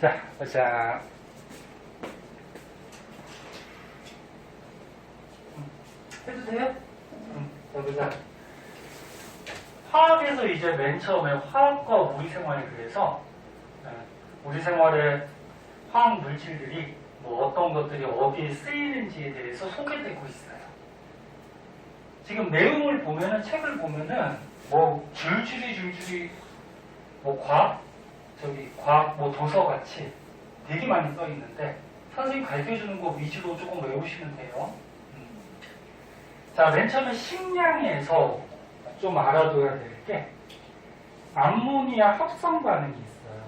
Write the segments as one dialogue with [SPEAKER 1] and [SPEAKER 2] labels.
[SPEAKER 1] 자, 보자. 해도 돼요? 자, 보자. 화학에서 이제 맨 처음에 화학과 우리 생활에 대해서 우리 생활에 화학 물질들이 뭐 어떤 것들이 어디에 쓰이는지에 대해서 소개되고 있어요. 지금 내용을 보면은, 책을 보면은 뭐 줄줄이 뭐 과학 뭐 도서같이 되게 많이 써 있는데 선생님 가르쳐주는 거 위주로 조금 외우시면 돼요. 자, 맨 처음에 식량에서 좀 알아둬야 될 게 암모니아 합성 반응이 있어요.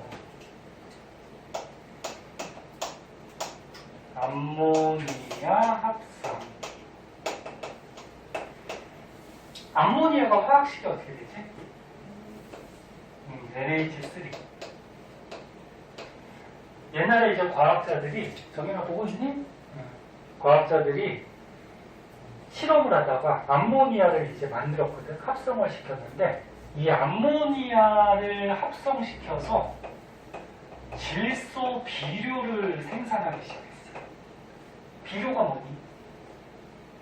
[SPEAKER 1] 암모니아 합성. 암모니아가 화학식이 어떻게 되지? NH3. 옛날에 이제 과학자들이, 정연아 보고 있니? 과학자들이 실험을 하다가 암모니아를 이제 만들었거든. 합성을 시켰는데 이 암모니아를 합성시켜서 질소 비료를 생산하기 시작했어요. 비료가 뭐니?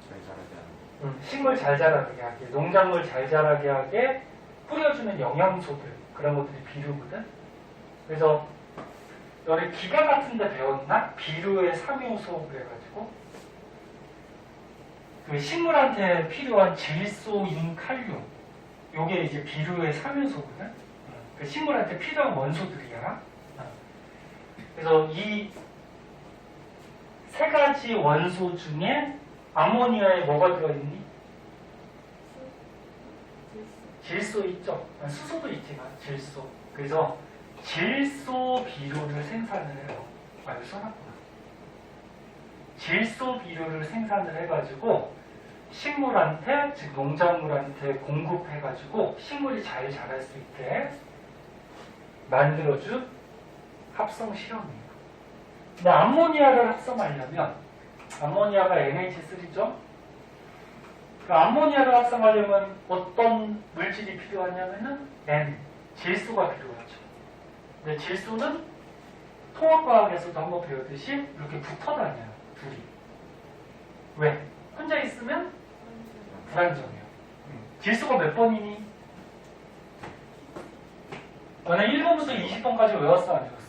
[SPEAKER 2] 잘 자라게 하는
[SPEAKER 1] 식물 잘 자라게 하게, 농작물 잘 자라게 하게 뿌려주는 영양소들, 그런 것들이 비료거든. 그래서 너네 기가 같은 데 배웠나? 비료의 3요소 그래가지고 그 식물한테 필요한 질소, 인, 칼륨, 요게 이제 비료의 3요소거든. 그 식물한테 필요한 원소들이야. 그래서 이 세 가지 원소 중에 암모니아에 뭐가 들어있니? 질소 있죠. 수소도 있지만 질소. 그래서 질소 비료를 생산을 해요. 여기 써놨구나. 질소 비료를 생산을 해가지고 식물한테, 즉 농작물한테 공급해가지고 식물이 잘 자랄 수 있게 만들어준 합성 실험이에요. 근데 암모니아를 합성하려면, 암모니아가 NH3죠? 그 암모니아를 합성하려면 어떤 물질이 필요하냐면은 N, 질소가 필요하죠. 근데 질소는 통합과학에서도 한번 배우듯이 이렇게 붙어 다녀요, 둘이. 왜? 혼자 있으면 불안정해요. 질소가 몇 번이니? 너네 1번부터 20번까지 외웠어, 안 외웠어?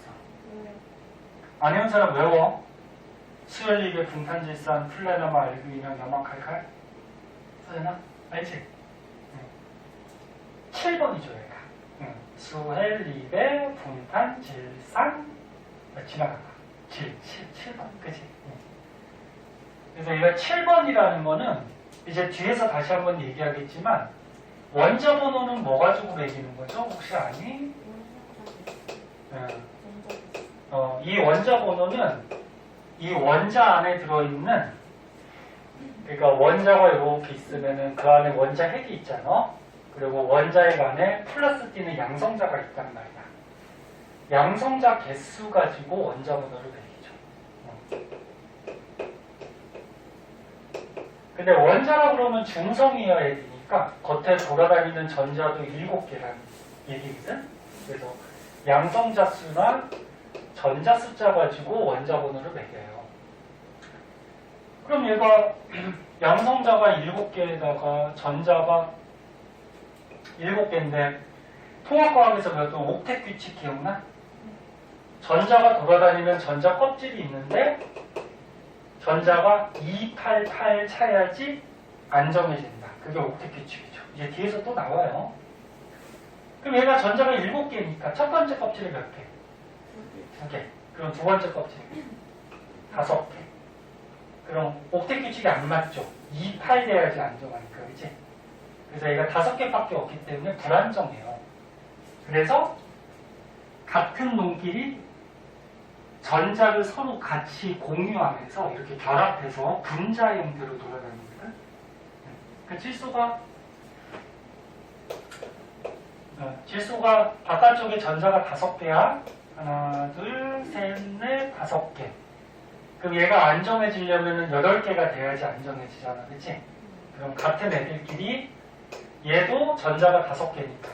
[SPEAKER 1] 안 외운 사람 외워. 수열리베, 붕탄질산, 플라나마, 알그인형, 염화칼칼. 서연아? 알지? 7번이죠, 얘가. 수헬리베, 붕탄질산, 지나가다. 7번, 그치? 그래서 얘가 7번이라는 거는 이제 뒤에서 다시 한번 얘기하겠지만 원자 번호는 뭐 가지고 매기는 거죠? 혹시 아니? 이 원자 번호는 이 원자 안에 들어있는, 그러니까 원자가 이렇게 있으면은 그 안에 원자 핵이 있잖아. 그리고 원자핵 안에 플러스 띄는 양성자가 있단 말이야. 양성자 개수 가지고 원자 번호를 매기죠. 근데 원자라 그러면 중성이어야 되니까 겉에 돌아다니는 전자도 7개라는 얘기거든. 그래서 양성자 수나 전자 숫자 가지고 원자 번호를 매겨요. 그럼 얘가 양성자가 7개에다가 전자가 7개인데 통합과학에서 배웠던 옥텟 규칙 기억나? 전자가 돌아다니는 전자 껍질이 있는데 전자가 288 차야지 안정해진다. 그게 옥텟 규칙이죠. 이제 뒤에서 또 나와요. 그럼 얘가 전자가 7개니까 첫 번째 껍질이 몇 개? 2개. 그럼 두 번째 껍질 5개. 그럼 옥텟 규칙이 안 맞죠. 28 돼야지 안정하니까, 그치? 그래서 얘가 5개밖에 없기 때문에 불안정해요. 그래서 같은 놈끼리 전자를 서로 같이 공유하면서 이렇게 결합해서 분자 형태로 돌아다닙니다. 그 질소가 바깥쪽에 전자가 5개야. 하나, 둘, 셋, 넷, 5개. 그럼 얘가 안정해지려면 8개가 돼야지 안정해지잖아. 그치? 그럼 같은 애들끼리 얘도 전자가 5개니까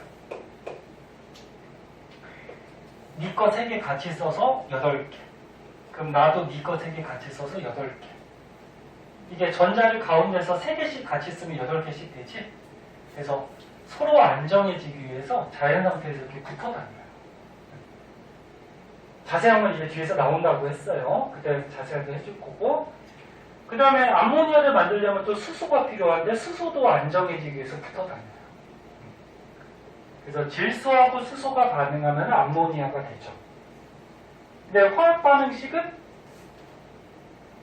[SPEAKER 1] 네 거 3개 같이 써서 8개. 그럼 나도 네 거 3개 같이 써서 8개. 이게 전자를 가운데서 3개씩 같이 쓰면 8개씩 되지. 그래서 서로 안정해지기 위해서 자연 상태에서 이렇게 붙어 다녀요. 자세한 건 이제 뒤에서 나온다고 했어요. 그때 자세하게 해줄 거고. 그 다음에 암모니아를 만들려면 또 수소가 필요한데 수소도 안정해지기 위해서 붙어 다녀요. 그래서 질소하고 수소가 반응하면 암모니아가 되죠. 근데 화학 반응식은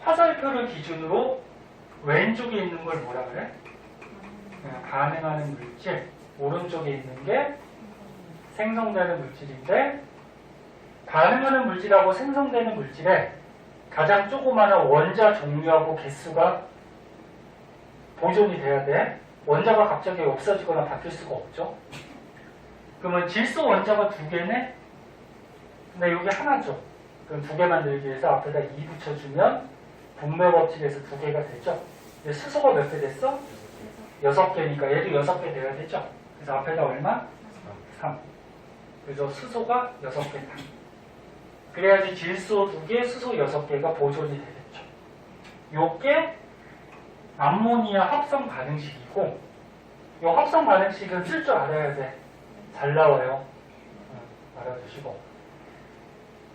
[SPEAKER 1] 화살표를 기준으로 왼쪽에 있는 걸 뭐라 그래? 반응하는 물질, 오른쪽에 있는 게 생성되는 물질인데 반응하는 물질하고 생성되는 물질에 가장 조그마한 원자 종류하고 개수가 보존이 돼야 돼. 원자가 갑자기 없어지거나 바뀔 수가 없죠. 그러면 질소 원자가 2개네? 근데 여기 하나죠. 그럼 2개 만들기 위해서 앞에다 2 붙여주면 분매 법칙에서 2개가 되죠. 근데 수소가 몇 개 됐어? 6개니까 얘도 6개 돼야 되죠. 그래서 앞에다 얼마? 3. 그래서 수소가 6개다. 그래야지 질소 2개, 수소 6개가 보존이 되겠죠. 요게 암모니아 합성 반응식이고 이 합성 반응식은 쓸 줄 알아야 돼. 잘 나와요. 알아두시고.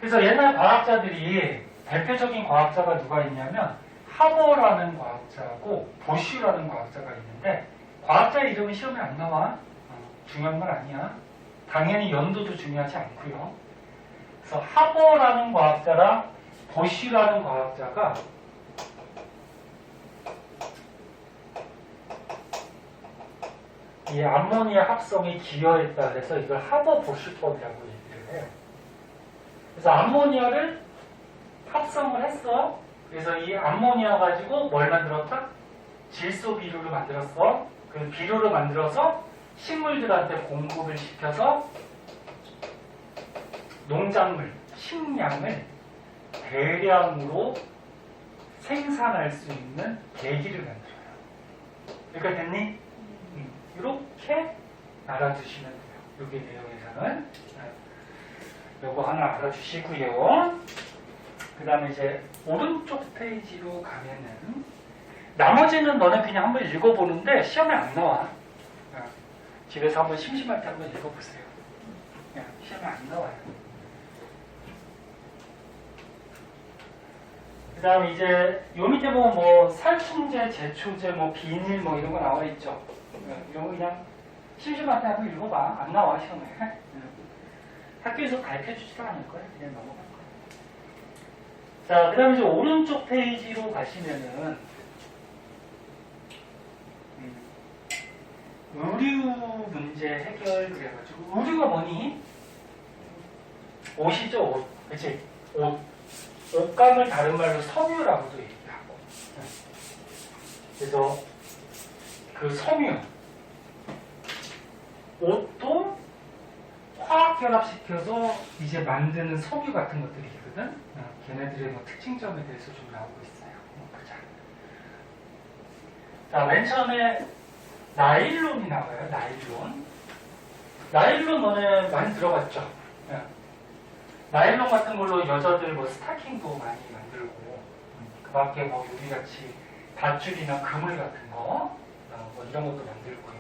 [SPEAKER 1] 그래서 옛날 과학자들이 대표적인 과학자가 누가 있냐면 하버라는 과학자하고 보슈라는 과학자가 있는데 과학자 이름은 시험에 안 나와. 중요한 건 아니야. 당연히 연도도 중요하지 않고요. 그래서 하버라는 과학자랑 보슈라는 과학자가 이 암모니아 합성에 기여했다 그래서 이걸 하버 보슈법이라고 얘기를 해요. 그래서 암모니아를 합성을 했어. 그래서 이 암모니아 가지고 뭘 만들었다? 질소 비료를 만들었어. 그 비료를 만들어서 식물들한테 공급을 시켜서 농작물, 식량을 대량으로 생산할 수 있는 계기를 만들어요. 여기까지 됐니? 이렇게 알아두시면 돼요. 여기 내용에서는. 요거 하나 알아주시고요. 그 다음에 이제 오른쪽 페이지로 가면은 나머지는 너는 그냥 한번 읽어보는데 시험에 안 나와. 집에서 한번 심심할 때 한번 읽어보세요. 시험에 안 나와요. 그 다음에 이제 요 밑에 보면 뭐 살충제, 제초제, 뭐 비닐 뭐 이런 거 나와 있죠. 이런 거 그냥 심심할 때 한번 읽어봐. 안 나와 시험에. 학교에서 가르쳐주지도 않을 거야. 그냥 넘어갈 거야. 자, 그 다음에 이제 오른쪽 페이지로 가시면은 의류 문제 해결 그래가지고 의류가 뭐니? 옷이죠, 옷. 그치? 옷. 옷감을 다른 말로 섬유라고도 얘기하고. 그래서 그 섬유. 옷도 화학 결합시켜서 이제 만드는 섬유 같은 것들이 있거든. 걔네들의 뭐 특징점에 대해서 좀 나오고 있어요. 보자. 자, 맨 처음에 나일론이 나와요. 나일론. 나일론 너네 많이 들어봤죠? 나일론 같은 걸로 여자들 뭐 스타킹도 많이 만들고 그 밖에 뭐 우리같이 밧줄이나 그물 같은 거 뭐 이런 것도 만들고요.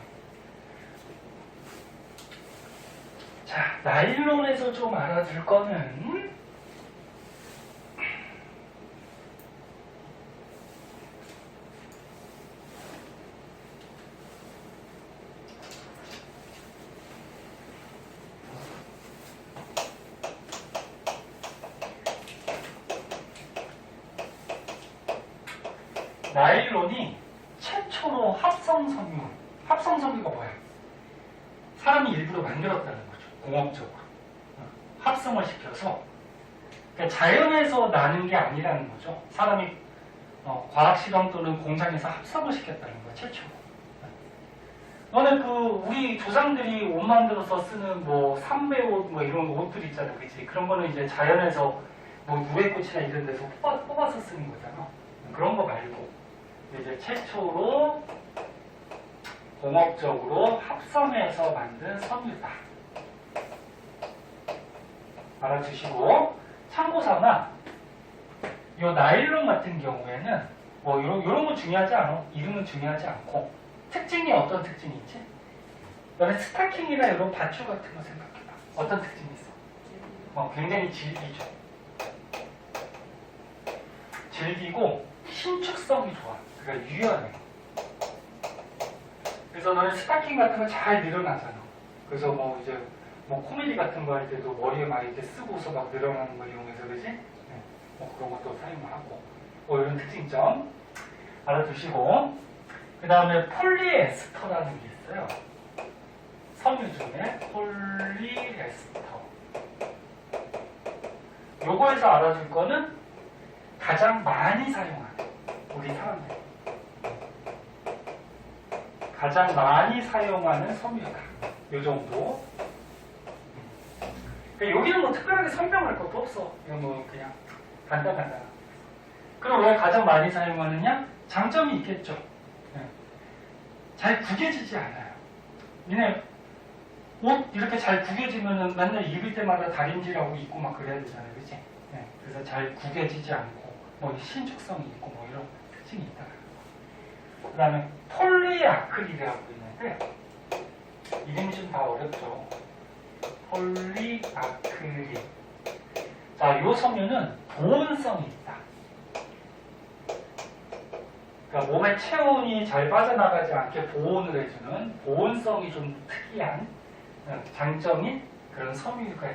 [SPEAKER 1] 자, 나일론에서 좀 알아둘 거는 나일론이 최초로 합성섬유, 합성섬유가 뭐야? 사람이 일부러 만들었다는 거죠. 공업적으로. 합성을 시켜서. 그러니까 자연에서 나는 게 아니라는 거죠. 사람이 과학실험 또는 공장에서 합성을 시켰다는 거야, 최초로. 너는 우리 조상들이 옷 만들어서 쓰는 뭐 삼배옷 뭐 이런 옷들 있잖아, 그치? 그런 거는 이제 자연에서 뭐 누에꽃이나 이런 데서 뽑아서 쓰는 거잖아. 그런 거 말고. 이제 최초로 공업적으로 합성해서 만든 섬유다. 알아두시고, 참고삼아 요 나일론 같은 경우에는 뭐 요런 거 중요하지 않아. 이름은 중요하지 않고 특징이 어떤 특징이 있지? 너네 스타킹이나 이런 밧줄 같은 거 생각해봐. 어떤 특징이 있어? 굉장히 질기죠. 질기고 신축성이 좋아. 그러니까 유연해. 그래서 너네 스타킹 같은 거 잘 늘어나잖아. 그래서 뭐 이제 뭐 코미디 같은 거 할 때도 머리에 막 이렇게 쓰고서 막 늘어나는 걸 이용해서 그지? 네. 뭐 그런 것도 사용하고 뭐 이런 특징점 알아두시고, 그 다음에 폴리에스터라는 게 있어요. 섬유 중에 폴리에스터. 요거에서 알아줄 거는 가장 많이 사용하는 우리 사람들 가장 많이 사용하는 섬유다. 요 정도. 그러니까 여기는 뭐 특별하게 설명할 것도 없어. 이건 뭐 그냥 간단하다. 그럼 왜 가장 많이 사용하느냐? 장점이 있겠죠. 네. 잘 구겨지지 않아요. 니네 옷 이렇게 잘 구겨지면은 맨날 입을 때마다 다림질하고 입고 막 그래야 되잖아요. 그치? 네. 그래서 잘 구겨지지 않고 뭐 신축성이 있고 뭐 이런 특징이 있다. 그 다음에 폴리아크릴이라고 있는데 이름이 좀 다 어렵죠. 폴리아크릴. 자, 요 섬유는 보온성이 있다. 그러니까 몸의 체온이 잘 빠져나가지 않게 보온을 해주는 보온성이 좀 특이한 장점인 그런 섬유가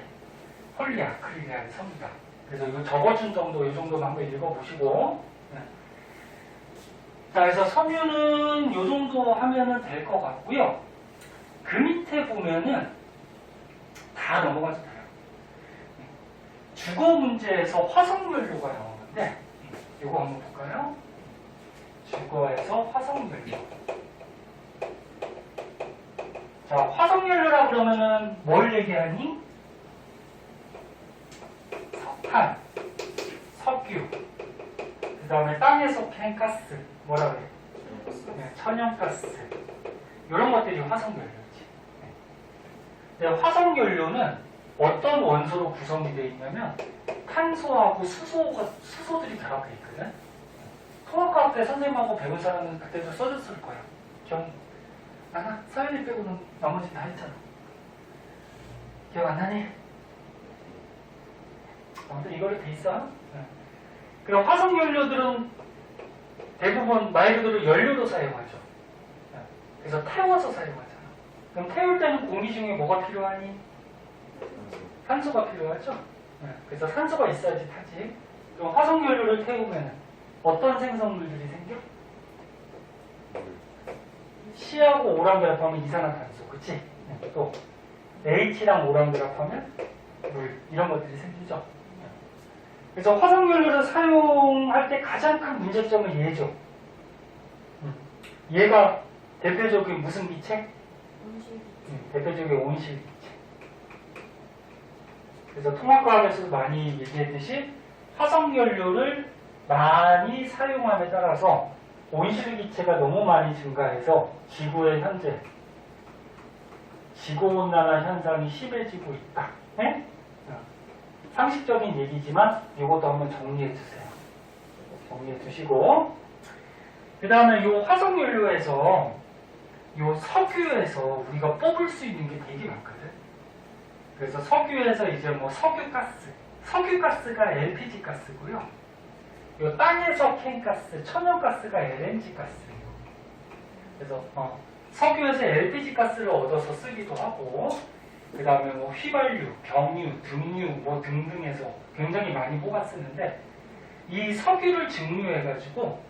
[SPEAKER 1] 폴리아크릴이라는 섬유다. 그래서 이거 적어준 정도, 이 정도만 한번 읽어보시고. 자, 그래서 섬유는 이 정도 하면은 될 것 같고요. 그 밑에 보면은 다 넘어가도 돼요. 주거 문제에서 화석연료가 나오는데, 이거 한번 볼까요? 주거에서 화석연료. 자, 화석연료라 그러면은 뭘 얘기하니? 석탄, 석유, 그 다음에 땅에서 캔 가스, 뭐라 그래? 네, 천연가스. 이런 것들이 화석연료지. 네, 화석연료는 어떤 원소로 구성이 되어 있냐면 탄소하고 수소들이 결합되어 있거든. 통합과학 때 선생님하고 배운 사람은 그때도 써줬을 거야. 기억 안 나? 서연이 빼고는 나머지 다 했잖아. 기억 안 나니? 아무튼 이거를 돼 있어. 그럼 화석연료들은 대부분 말 그대로 연료로 사용하죠. 그래서 태워서 사용하잖아. 그럼 태울 때는 공기 중에 뭐가 필요하니? 산소가 필요하죠. 그래서 산소가 있어야지 타지. 그럼 화석연료를 태우면 어떤 생성물들이 생겨? C하고 O랑 결합하면 이산화탄소, 그치? 또 H랑 O랑 결합하면 물, 이런 것들이 생기죠. 그래서 화석연료를 사용할 때 가장 큰 문제점은 얘죠. 얘가 대표적인 무슨 기체? 대표적인 온실기체. 그래서 통합과학에서도 많이 얘기했듯이 화석연료를 많이 사용함에 따라서 온실기체가 너무 많이 증가해서 지구의 현재 지구온난화 현상이 심해지고 있다. 네? 상식적인 얘기지만 이것도 한번 정리해 주세요. 정리해 두시고, 그 다음에 이 화석연료에서 이 석유에서 우리가 뽑을 수 있는 게 되게 많거든. 그래서 석유에서 이제 뭐 석유가스가 LPG 가스고요. 이 땅에서 캔 가스, 천연가스가 LNG 가스예요. 그래서 석유에서 LPG 가스를 얻어서 쓰기도 하고, 그 다음에 뭐 휘발유, 경유, 등유 뭐 등등해서 굉장히 많이 뽑아 쓰는데, 이 석유를 증류해가지고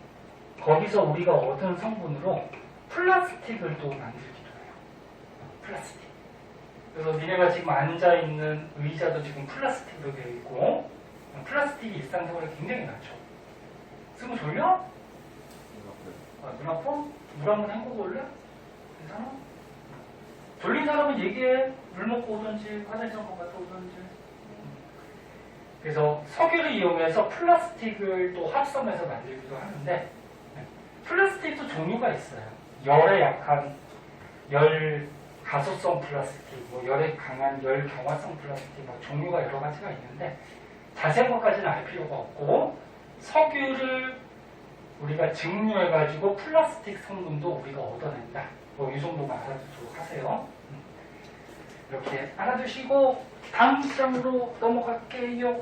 [SPEAKER 1] 거기서 우리가 얻은 성분으로 플라스틱을 또 만들기도 해요. 플라스틱. 그래서 니네가 지금 앉아있는 의자도 지금 플라스틱으로 되어 있고, 플라스틱이 일상생활에 굉장히 많죠. 쓰면 졸려? 눈 아파? 물 한번 헹구고 올래? 괜찮아? 졸린 사람은 얘기해. 물 먹고 오든지 화장실 한번 갔다 오든지. 그래서 석유를 이용해서 플라스틱을 또 합성해서 만들기도 하는데, 플라스틱도 종류가 있어요. 열에 약한, 열 가소성 플라스틱, 뭐 열에 강한 열 경화성 플라스틱, 뭐 종류가 여러 가지가 있는데 자세한 것까지는 알 필요가 없고 석유를 우리가 증류해가지고 플라스틱 성분도 우리가 얻어낸다. 뭐 이 정도만 알아두도록 하세요. 이렇게 알아두시고 다음 장으로 넘어갈게요.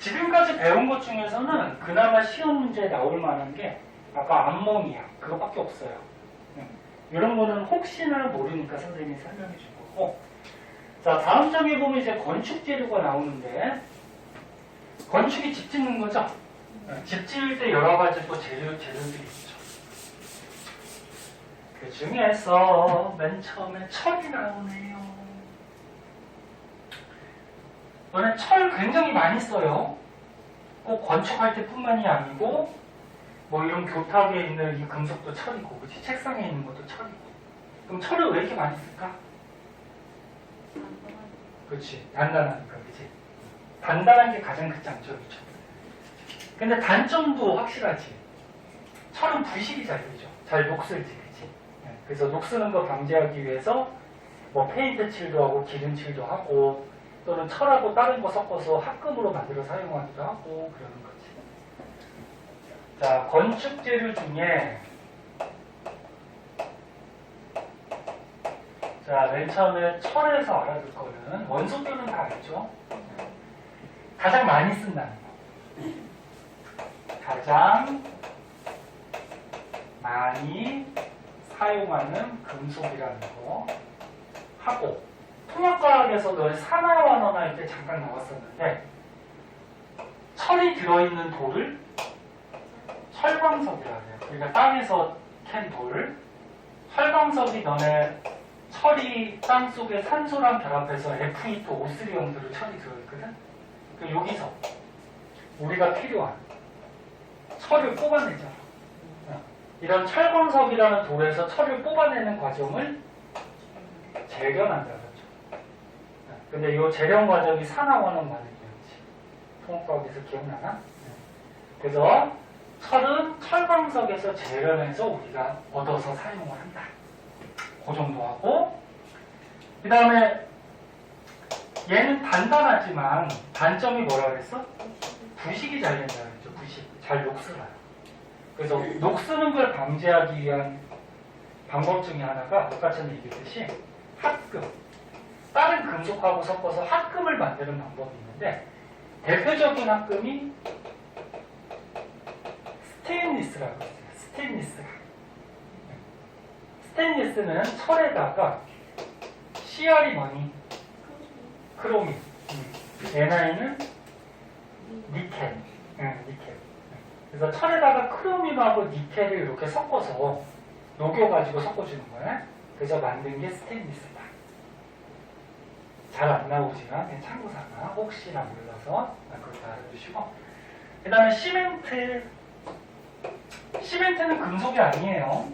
[SPEAKER 1] 지금까지 배운 것 중에서는 그나마 시험 문제에 나올 만한 게 아까 암모니아 그거밖에 없어요. 이런 거는 혹시나 모르니까 선생님이 설명해 줄 거고. 자, 다음 장에 보면 이제 건축 재료가 나오는데 건축이 집 짓는 거죠? 집 지을 때 여러 가지 또 재료들이 있죠. 그 중에서 맨 처음에 철이 나오네요. 너네 철 굉장히 많이 써요. 꼭 건축할 때 뿐만이 아니고 뭐 이런 교탁에 있는 이 금속도 철이고, 그치? 책상에 있는 것도 철이고. 그럼 철을 왜 이렇게 많이 쓸까? 그렇지. 단단하니까, 그치? 단단한 게 가장 큰 장점이죠. 근데 단점도 확실하지. 철은 부식이 잘 되죠. 잘 녹슬지, 그치? 그래서 녹스는 거 방지하기 위해서 뭐 페인트 칠도 하고 기름칠도 하고 또는 철하고 다른 거 섞어서 합금으로 만들어 사용하기도 하고 그러는 거지. 자, 건축 재료 중에 자, 맨 처음에 철에서 알아둘 거는 원소교는 다 알죠? 가장 많이 쓴다는 거. 가장 많이 사용하는 금속이라는 거 하고 통합과학에서 너희 산화완원 할 때 잠깐 나왔었는데 철이 들어있는 돌을 철광석이라고 해요. 그러니까 땅에서 캔 돌. 철광석이 너네 철이 땅속에 산소랑 결합해서 Fe2 O3 형태로 철이 들어있거든. 그 여기서 우리가 필요한 철을 뽑아내잖아. 이런 철광석이라는 돌에서 철을 뽑아내는 과정을 재련한다 그러죠. 근데 이 재련 과정이 산화원원 반응이었지. 통합과학에서 기억나나? 그래서 철은 철광석에서 재련해서 우리가 얻어서 사용을 한다. 그 정도 하고, 그 다음에 얘는 단단하지만 단점이 뭐라 그랬어? 부식이 잘 된다 그랬죠. 부식. 잘 녹슬어요. 그래서 녹스는 걸 방지하기 위한 방법 중에 하나가 아까 전에 얘기했듯이 합금. 다른 금속하고 섞어서 합금을 만드는 방법이 있는데 대표적인 합금이 스테인리스라고 했어요. 스테인리스는 철에다가 CR이 뭐니? 크로민. NI는 니켈. 니켈. 그래서 철에다가 크로민하고 니켈을 이렇게 섞어서 녹여가지고 섞어주는 거야. 그래서 만든 게 스테인리스다. 잘 안 나오지만 그냥 참고삼아 혹시나 몰라서 그렇게 알아두시고, 그 다음에 시멘트는 금속이 아니에요.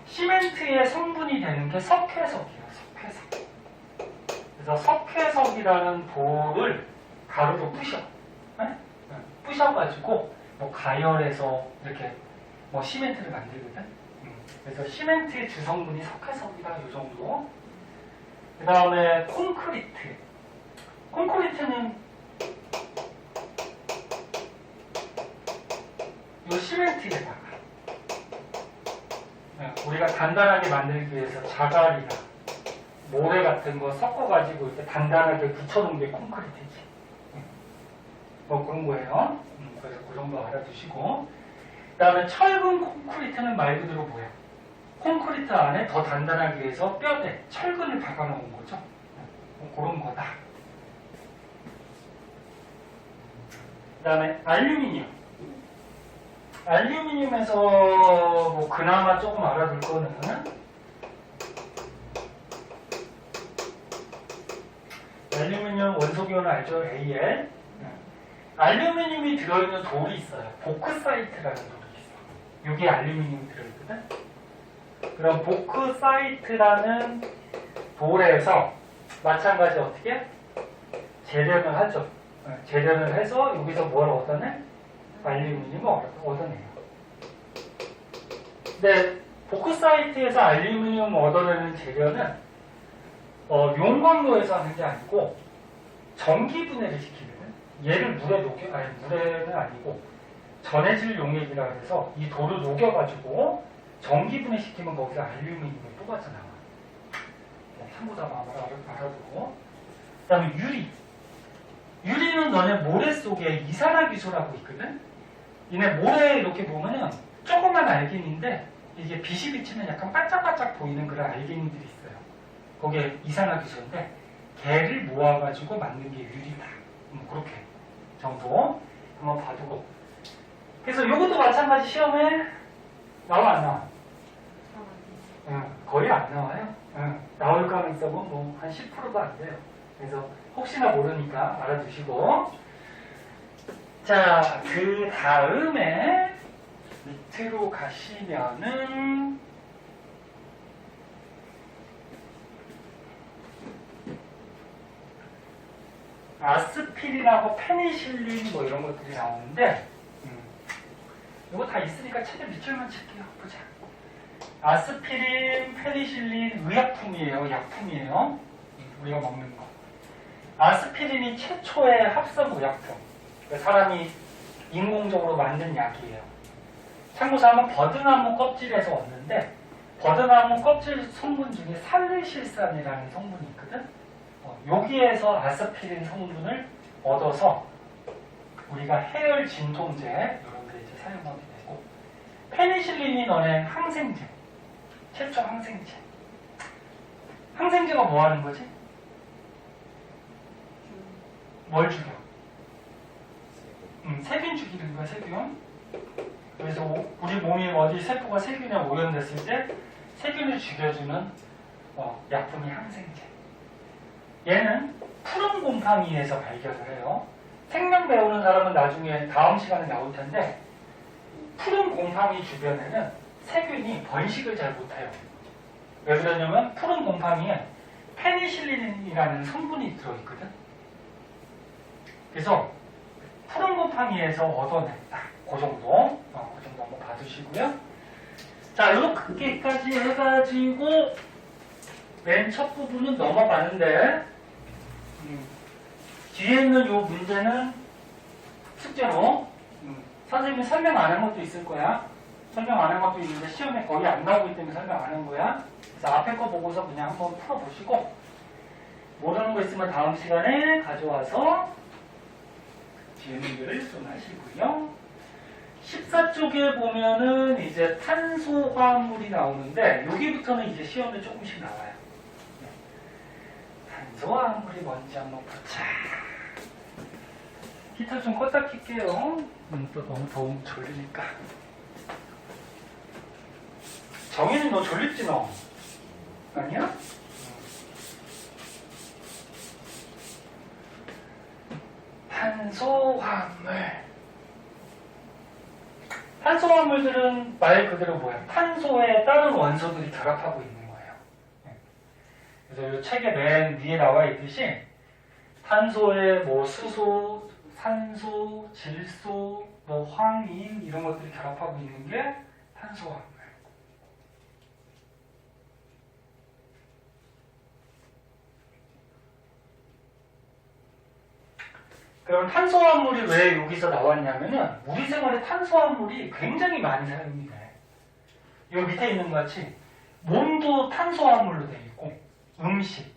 [SPEAKER 1] 시멘트의 성분이 되는 게 석회석이에요. 석회석. 그래서 석회석이라는 돌을 가루로 부셔. 부셔가지고 뭐 가열해서 이렇게 뭐 시멘트를 만들거든. 그래서 시멘트의 주성분이 석회석이다. 이 정도. 그 다음에 콘크리트. 콘크리트는 이 시멘트에다가 우리가 단단하게 만들기 위해서 자갈이나 모래 같은 거 섞어가지고 이렇게 단단하게 붙여놓은 게 콘크리트지. 뭐 그런 거예요. 그래서 그 정도 알아두시고, 그 다음에 철근 콘크리트는 말 그대로 뭐야? 콘크리트 안에 더 단단하기 위해서 뼈대, 철근을 박아놓은 거죠. 그런 거다. 그 다음에 알루미늄. 알루미늄에서 뭐 그나마 조금 알아둘 거는 알루미늄 원소기호는 알죠? AL. 알루미늄이 들어있는 돌이 있어요. 보크사이트라는 돌이 있어. 여기에 알루미늄이 들어있거든. 그럼 보크사이트라는 돌에서 마찬가지 어떻게? 재련을 하죠. 재련을 해서 여기서 뭘 얻어내? 알루미늄을 얻어내요. 근데 보크사이트에서 알루미늄 얻어내는 재료는 용광로에서 하는 게 아니고 전기 분해를 시키거든. 얘를 물에 물에는 아니고 전해질 용액이라 해서 이 돌을 녹여가지고 전기 분해시키면 거기서 알루미늄이 또 빠져나와. 참고자만 알아두고. 그 다음에 유리. 유리는 너네 모래 속에 이산화기소라고 있거든. 얘네 모래에 이렇게 보면은 조그만 알갱인데 이게 빛이 비치면 약간 반짝반짝 보이는 그런 알갱이들이 있어요. 거기에 이산화기소인데 걔를 모아가지고 만든 게 유리다. 그렇게 정도 한번 봐두고. 그래서 이것도 마찬가지 시험에 나와 안 나와? 거의 안 나와요. 나올 가능성은 뭐 한 10%도 안 돼요. 그래서 혹시나 모르니까 알아두시고. 자, 그 다음에 밑으로 가시면은 아스피린하고 페니실린 뭐 이런 것들이 나오는데 이거 다 있으니까 책에 밑줄만 칠게요. 보자. 아스피린, 페니실린 의약품이에요. 약품이에요. 우리가 먹는 거. 아스피린이 최초의 합성 의약품. 사람이 인공적으로 만든 약이에요. 참고삼은 버드나무 껍질에서 얻는데 버드나무 껍질 성분 중에 살리실산이라는 성분이 있거든. 여기에서 아스피린 성분을 얻어서 우리가 해열 진통제 이런 데 이제 사용하게 되고, 페니실린이 너네 항생제, 최초 항생제. 항생제가 뭐 하는 거지? 뭘 죽여? 세균 죽이는 거야, 세균. 그래서 우리 몸이 어디 세포가 세균에 오염됐을 때 세균을 죽여주는 약품이 항생제. 얘는 푸른 곰팡이에서 발견을 해요. 생명 배우는 사람은 나중에 다음 시간에 나올 텐데, 푸른 곰팡이 주변에는 세균이 번식을 잘 못해요. 왜 그러냐면 푸른 곰팡이에 페니실린이라는 성분이 들어있거든. 그래서 푸른 곰팡이에서 얻어냈다. 그 정도. 그 정도 한번 봐두시고요. 자, 이렇게까지 해가지고 맨 첫 부분은 넘어가는데, 뒤에 있는 이 문제는 숙제로 선생님이 설명 안 한 것도 있을 거야. 설명 안 한 것도 있는데 시험에 거의 안 나오기 때문에 설명 안 한 거야. 그래서 앞에 거 보고서 그냥 한번 풀어보시고, 모르는 거 있으면 다음 시간에 가져와서 질문들을 좀 하시고요. 14쪽에 보면은 이제 탄소화합물이 나오는데, 여기부터는 이제 시험에 조금씩 나와요. 탄소화합물이 뭔지 한번 보자. 히터 좀 껐다 킬게요. 또 너무 더우면 졸리니까. 정현이 너 졸립지 너? 아니야? 탄소화합물. 탄소화합물들은 말 그대로 뭐야? 탄소에 다른 원소들이 결합하고 있는 거예요. 그래서 이 책의 맨 위에 나와 있듯이 탄소에 뭐 수소, 산소, 질소, 뭐 황인 이런 것들이 결합하고 있는 게 탄소화합물. 그럼 탄소화합물이 왜 여기서 나왔냐면은 우리 생활에 탄소화합물이 굉장히 많이 사용이 돼. 여기 밑에 있는 것 같이 몸도 탄소화합물로 되어 있고, 음식,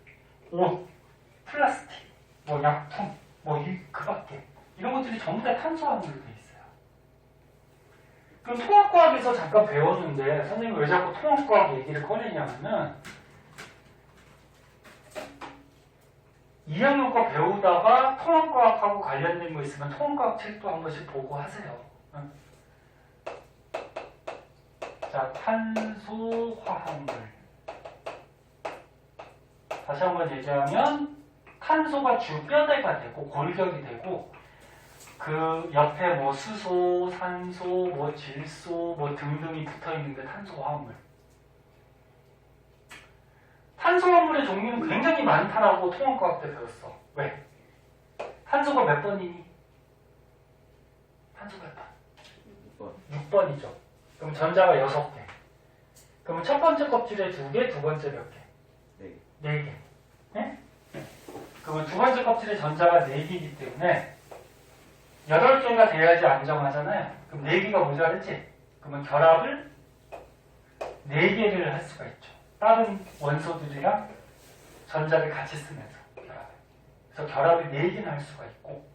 [SPEAKER 1] 옷, 플라스틱, 뭐 약품, 뭐 그 밖에 이런 것들이 전부 다 탄소화합물로 되어 있어요. 그럼 통합과학에서 잠깐 배웠는데 선생님이 왜 자꾸 통합과학 얘기를 꺼내냐면은 2학년 거 배우다가 통합과학하고 관련된 거 있으면 통합과학 책도 한 번씩 보고 하세요. 자, 탄소화합물. 다시 한번 얘기하면 탄소가 주 뼈대가 되고 골격이 되고, 그 옆에 뭐 수소, 산소, 뭐 질소, 뭐 등등이 붙어 있는 게 탄소화합물. 탄소화물의 종류는 굉장히 많다라고 통합과학 때 배웠어. 왜? 탄소가 몇 번이니? 탄소 몇 번?
[SPEAKER 2] 6번.
[SPEAKER 1] 6번이죠. 그럼 전자가 6개. 그러면 첫 번째 껍질에 2개, 두 번째 몇 개?
[SPEAKER 2] 네.
[SPEAKER 1] 4개. 네? 그러면 두 번째 껍질에 전자가 4개이기 때문에 8개가 돼야지 안정하잖아요. 그럼 4개가 모자르지? 그러면 결합을 4개를 할 수가 있죠. 다른 원소들이랑 전자를 같이 쓰면서 결합을. 그래서 결합을 4개나 할 수가 있고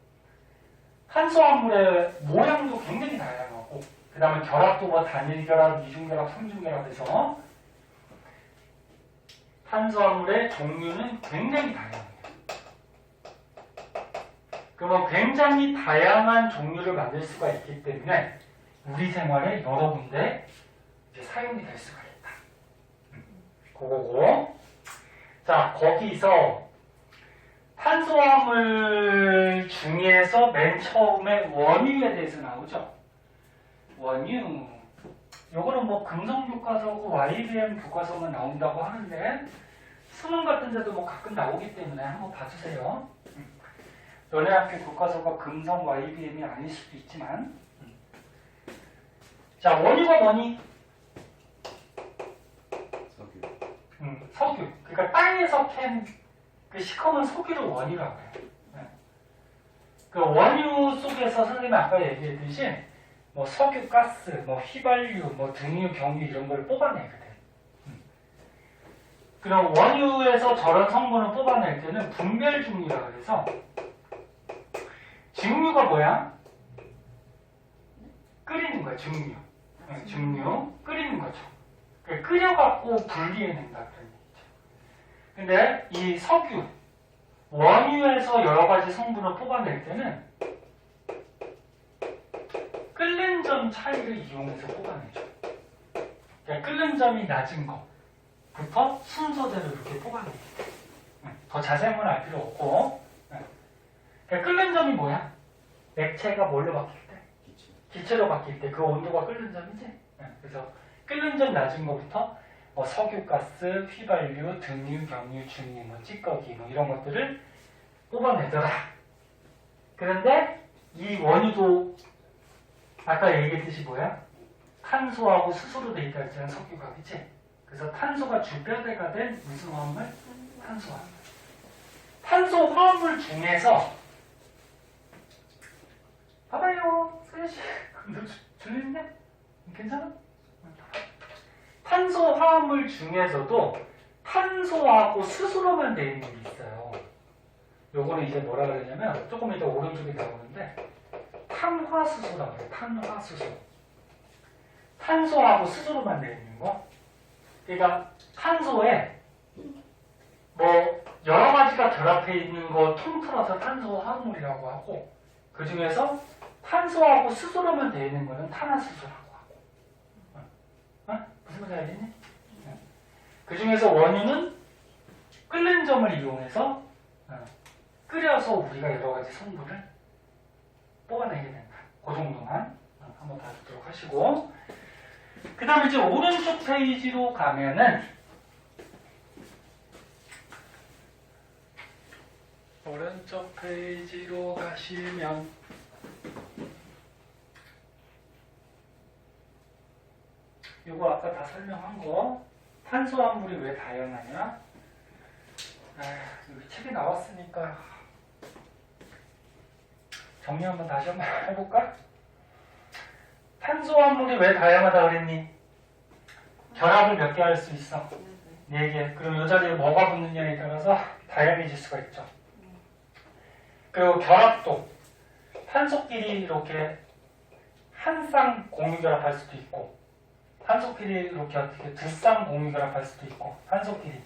[SPEAKER 1] 탄수화물의 모양도 굉장히 다양하고 그 다음에 결합도 뭐 단일 결합, 이중 결합, 삼중 결합에서 탄수화물의 종류는 굉장히 다양해요. 그러면 굉장히 다양한 종류를 만들 수가 있기 때문에 우리 생활에 여러 군데 이제 사용이 될 수가 있다. 그거고. 자, 거기서 탄수화물 중에서 맨 처음에 원유에 대해서 나오죠. 원유. 요거는 뭐 금성 교과서고 YBM 교과서만 나온다고 하는데 수능 같은 데도 뭐 가끔 나오기 때문에 한번 봐주세요. 연예학교 교과서가 금성 YBM이 아닐 수도 있지만 자, 원유가 뭐니?
[SPEAKER 2] 석유.
[SPEAKER 1] 석유. 그러니까 땅에서 캔 그 시커먼 석유를 원유라고 해요. 그 원유 속에서 선생님이 아까 얘기했듯이 뭐 석유, 가스, 뭐 휘발유, 뭐 등유, 경유 이런 걸 뽑아내거든. 그럼 원유에서 저런 성분을 뽑아낼 때는 분별 증류라고 해서 증류가 뭐야? 끓이는 거야, 증류. 증류, 끓이는 거죠. 끓여갖고 분리해낸다 그런 얘기죠. 근데 이 석유, 원유에서 여러 가지 성분을 뽑아낼 때는 끓는 점 차이를 이용해서 뽑아내죠. 그러니까 끓는 점이 낮은 것부터 순서대로 이렇게 뽑아내죠. 더 자세한 건 알 필요 없고. 그러니까 끓는 점이 뭐야? 액체가 뭘로 바뀔 때? 기체로 바뀔 때 그 온도가 끓는 점이지? 그래서 끓는 점 낮은 것부터 뭐 석유, 가스, 휘발유, 등유, 경유, 중유, 뭐 찌꺼기 뭐 이런 것들을 뽑아내더라. 그런데 이 원유도 아까 얘기했듯이 뭐야? 탄소하고 수소로 돼 있다 했잖아, 석유가. 그치? 그래서 탄소가 주뼈대가 된 무슨 화합물? 탄소화합물. 탄소화합물 중에서 봐봐요. 소연씨. 너 졸리냐? 괜찮아? 탄소화합물 중에서도 탄소하고 수소로만 되어 있는 게 있어요. 요거는 이제 뭐라 그러냐면 조금 이따 오른쪽에 나오는데 탄화수소라고 해요. 탄화수소. 탄소하고 수소로만 되어 있는 거. 그러니까 탄소에 뭐 여러 가지가 결합해 있는 거 통틀어서 탄소화합물이라고 하고 그 중에서 탄소하고 수소로만 되어 있는 거는 탄화수소라고 하고. 무슨 말인지 알겠니? 그 중에서 원유는 끓는 점을 이용해서 끓여서 우리가 여러 가지 성분을 뽑아내게 된다. 그 정도만 한번 봐주도록 하시고, 그 다음에 이제 오른쪽 페이지로 가면은 오른쪽 페이지로 가시면 이거 아까 다 설명한 거 탄소화물이 왜 다양하냐? 여기 책에 나왔으니까 정리 한번 다시 한번 해볼까? 탄소화물이 왜 다양하다 그랬니? 결합을 몇 개 할 수 있어? 4개. 그럼 이 자리에 뭐가 붙느냐에 따라서 다양해질 수가 있죠. 그리고 결합도 탄소끼리 이렇게 한 쌍 공유 결합할 수도 있고 탄소끼리 이렇게 어떻게 두 쌍 공유 결합할 수도 있고 탄소끼리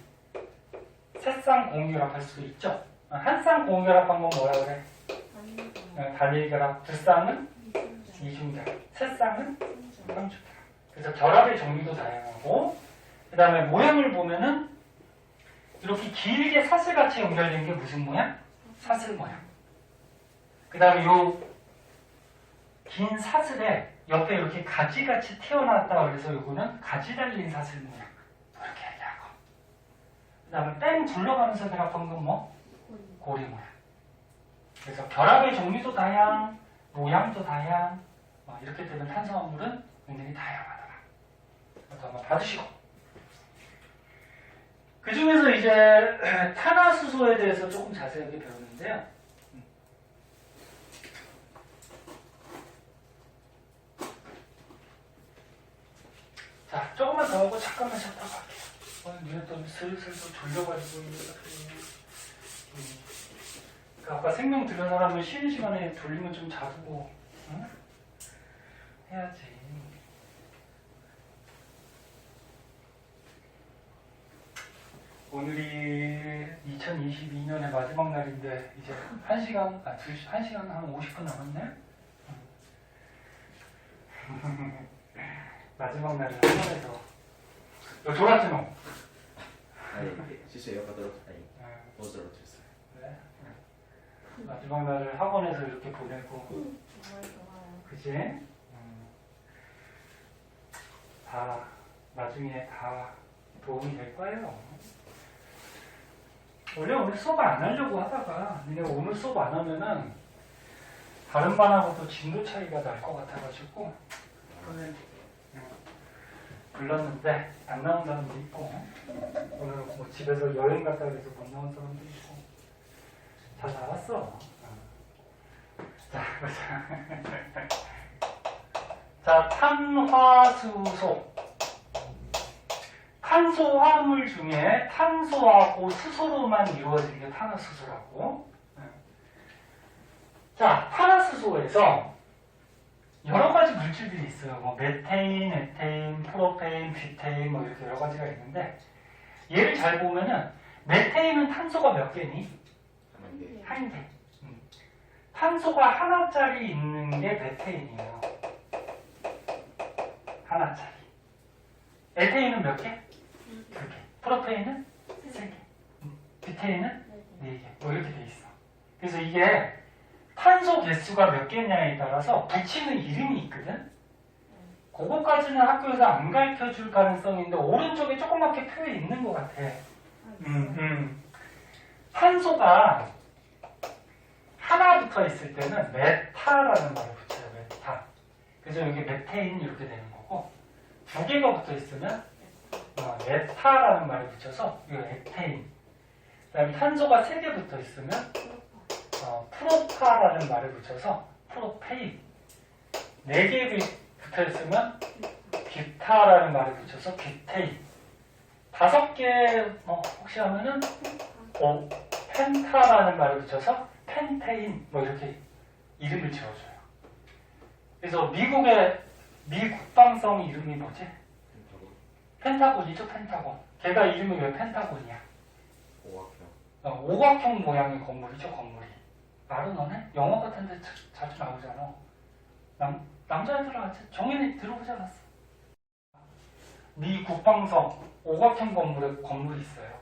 [SPEAKER 1] 세 쌍 공유 결합할 수도 있죠. 한 쌍 공유 결합한 건 뭐라 그래? 단일 결합. 두 쌍은 이중 결합. 세 쌍은 삼중 결합. 그래서 결합의 종류도 다양하고 그 다음에 모양을 보면은 이렇게 길게 사슬같이 연결된 게 무슨 모양? 사슬 모양. 그 다음에 요 긴 사슬에 옆에 이렇게 가지같이 튀어나왔다 그래서 요거는 가지 달린 사슬 모양. 이렇게 얘기하고. 그 다음에 뺑 둘러가면서 결합한 건 뭐? 고리 모양. 그래서 결합의 종류도 다양, 모양도 다양, 이렇게 되면 탄수화물은 굉장히 다양하더라. 그래서 한번 봐주시고. 그 중에서 이제 탄화수소에 대해서 조금 자세하게 배우는데요. 자, 조금만 더 하고 잠깐만 쉬었다 갈게요. 눈에 또 슬슬 졸려가지고 아까 생명 들은 사람은 쉬는 시간에 졸리면 좀 자고 응? 해야지. 오늘이 2022년의 마지막 날인데 이제 1시간 한 50분 남았네? 마지막 날을 한 번에서 너 졸았지 너?
[SPEAKER 2] 아니 실수 에어컨 떨어졌다니. 못 떨어졌어요.
[SPEAKER 1] 그래? 마지막 날을 학원에서 이렇게 보내고 그치? 다 나중에 다 도움이 될 거예요. 원래 오늘 수업 안 하려고 하다가 니네 오늘 수업 안 하면은 다른 반하고도 진도 차이가 날 것 같아가지고 오늘 불렀는데 안 나온 사람도 있고 오늘 뭐 집에서 여행 갔다 그래서 못 나온 사람도 있고 다 나왔어. 자, 보자. 자, 탄화수소. 탄소 화합물 중에 탄소하고 수소로만 이루어진 게 탄화수소라고. 자, 탄화수소에서 여러 가지 물질들이 있어요. 뭐 메테인, 에테인, 프로페인, 뷰테인 뭐 이렇게 여러 가지가 있는데 얘를 잘 보면은 메테인은 탄소가 몇 개니? 한 개. 탄소가 하나짜리 있는 게 메테인이에요. 하나짜리. 에테인은 몇 개? 두 개. 프로페인은 세 개. 뷰테인은 네 개. 뭐 이렇게 돼 있어. 그래서 이게 탄소 개수가 몇 개냐에 따라서 붙이는 이름이 있거든. 그거까지는 학교에서 안 가르쳐 줄 가능성이 있는데 오른쪽에 조그맣게 표에 있는 것 같아. 탄소가 하나 붙어 있을 때는 메타라는 말을 붙여요. 메타. 그래서 여기 메테인 이렇게 되는 거고 두 개가 붙어 있으면 메타라는 말을 붙여서 이거 에테인. 그다음에 탄소가 세 개 붙어 있으면 프로파라는 말을 붙여서 프로페인. 네 개 붙어 있으면 뷰타라는 말을 붙여서 뷰테인. 다섯 개 혹시 하면은 펜타라는 말을 붙여서 펜테인 뭐 이렇게 이름을 지어줘요. 그래서 미국의 미 국방성 이름이 뭐지? 펜타곤이죠. 펜타곤. 걔가 이름이 왜 펜타곤이야? 오각형 모양의 건물이죠. 건물이. 말은 너네? 영화 같은 데 자주 나오잖아. 남자애들한테 정연이 들어보지 않았어? 미 국방성 오각형 건물이 있어요.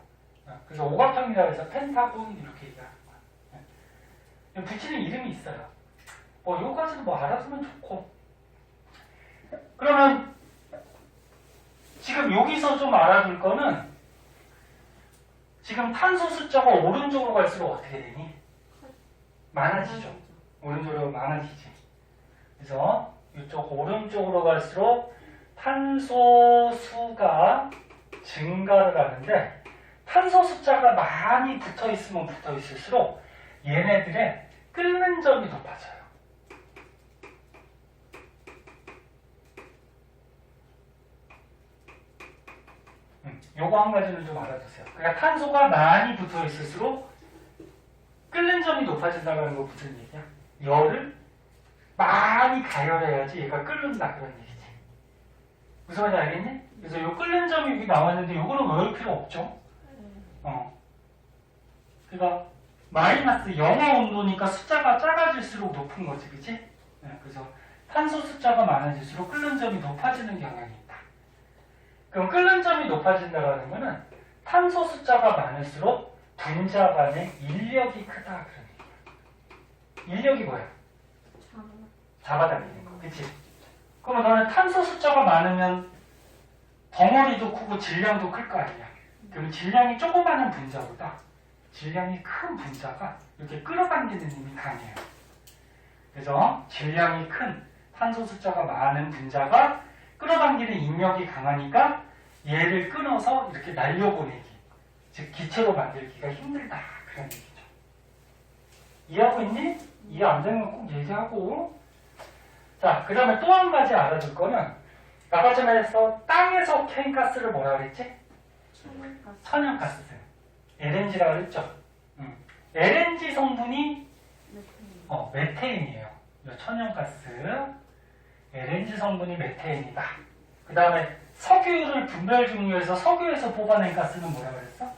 [SPEAKER 1] 그래서 오각형이라고 해서 펜타곤 이렇게 얘기하는 거야. 붙이는 이름이 있어요. 요거까지는 뭐 알아두면 좋고. 그러면 지금 여기서 좀 알아둘 거는 지금 탄소 숫자가 오른쪽으로 갈수록 어떻게 되니? 많아지죠. 오른쪽으로 많아지지. 그래서 이쪽 오른쪽으로 갈수록 탄소 수가 증가를 하는데 탄소 숫자가 많이 붙어 있으면 붙어 있을수록 얘네들의 끓는 점이 높아져요. 요거 한 가지는 좀 알아두세요. 그러니까 탄소가 많이 붙어 있을수록 끓는 점이 높아진다는 거 무슨 얘기야? 열을 많이 가열해야지 얘가 끓는다 그런 얘기지. 무슨 말인지 알겠니? 그래서 요 끓는 점이 여기 나왔는데 요거는 외울 필요 없죠. 그러니까 마이너스 영하 온도니까 숫자가 작아질수록 높은 거지, 그치? 네, 그래서 탄소 숫자가 많아질수록 끓는 점이 높아지는 경향이 있다. 그럼 끓는 점이 높아진다는 거는 탄소 숫자가 많을수록 분자 간의 인력이 크다 그런 얘기야. 인력이 뭐야? 잡아당기는 거, 그치? 그럼 너는 탄소 숫자가 많으면 덩어리도 크고 질량도 클 거 아니야. 그럼 질량이 조그마한 분자보다 질량이 큰 분자가 이렇게 끌어당기는 힘이 강해요. 그래서 질량이 큰 탄소 숫자가 많은 분자가 끌어당기는 인력이 강하니까 얘를 끊어서 이렇게 날려보내기, 즉 기체로 만들기가 힘들다, 그런 얘기죠. 이해하고 있니? 이해 안 되면 꼭 얘기하고. 자, 그 다음에 또 한 가지 알아둘 거는 아까 전에 해서 땅에서 캔 가스를 뭐라 그랬지? 천연가스. LNG라고 그랬죠? LNG 성분이 메테인이에요. 천연가스. LNG 성분이 메테인이다. 그 다음에 석유를 분별 중요해서 석유에서 뽑아낸 가스는 뭐라 그랬어?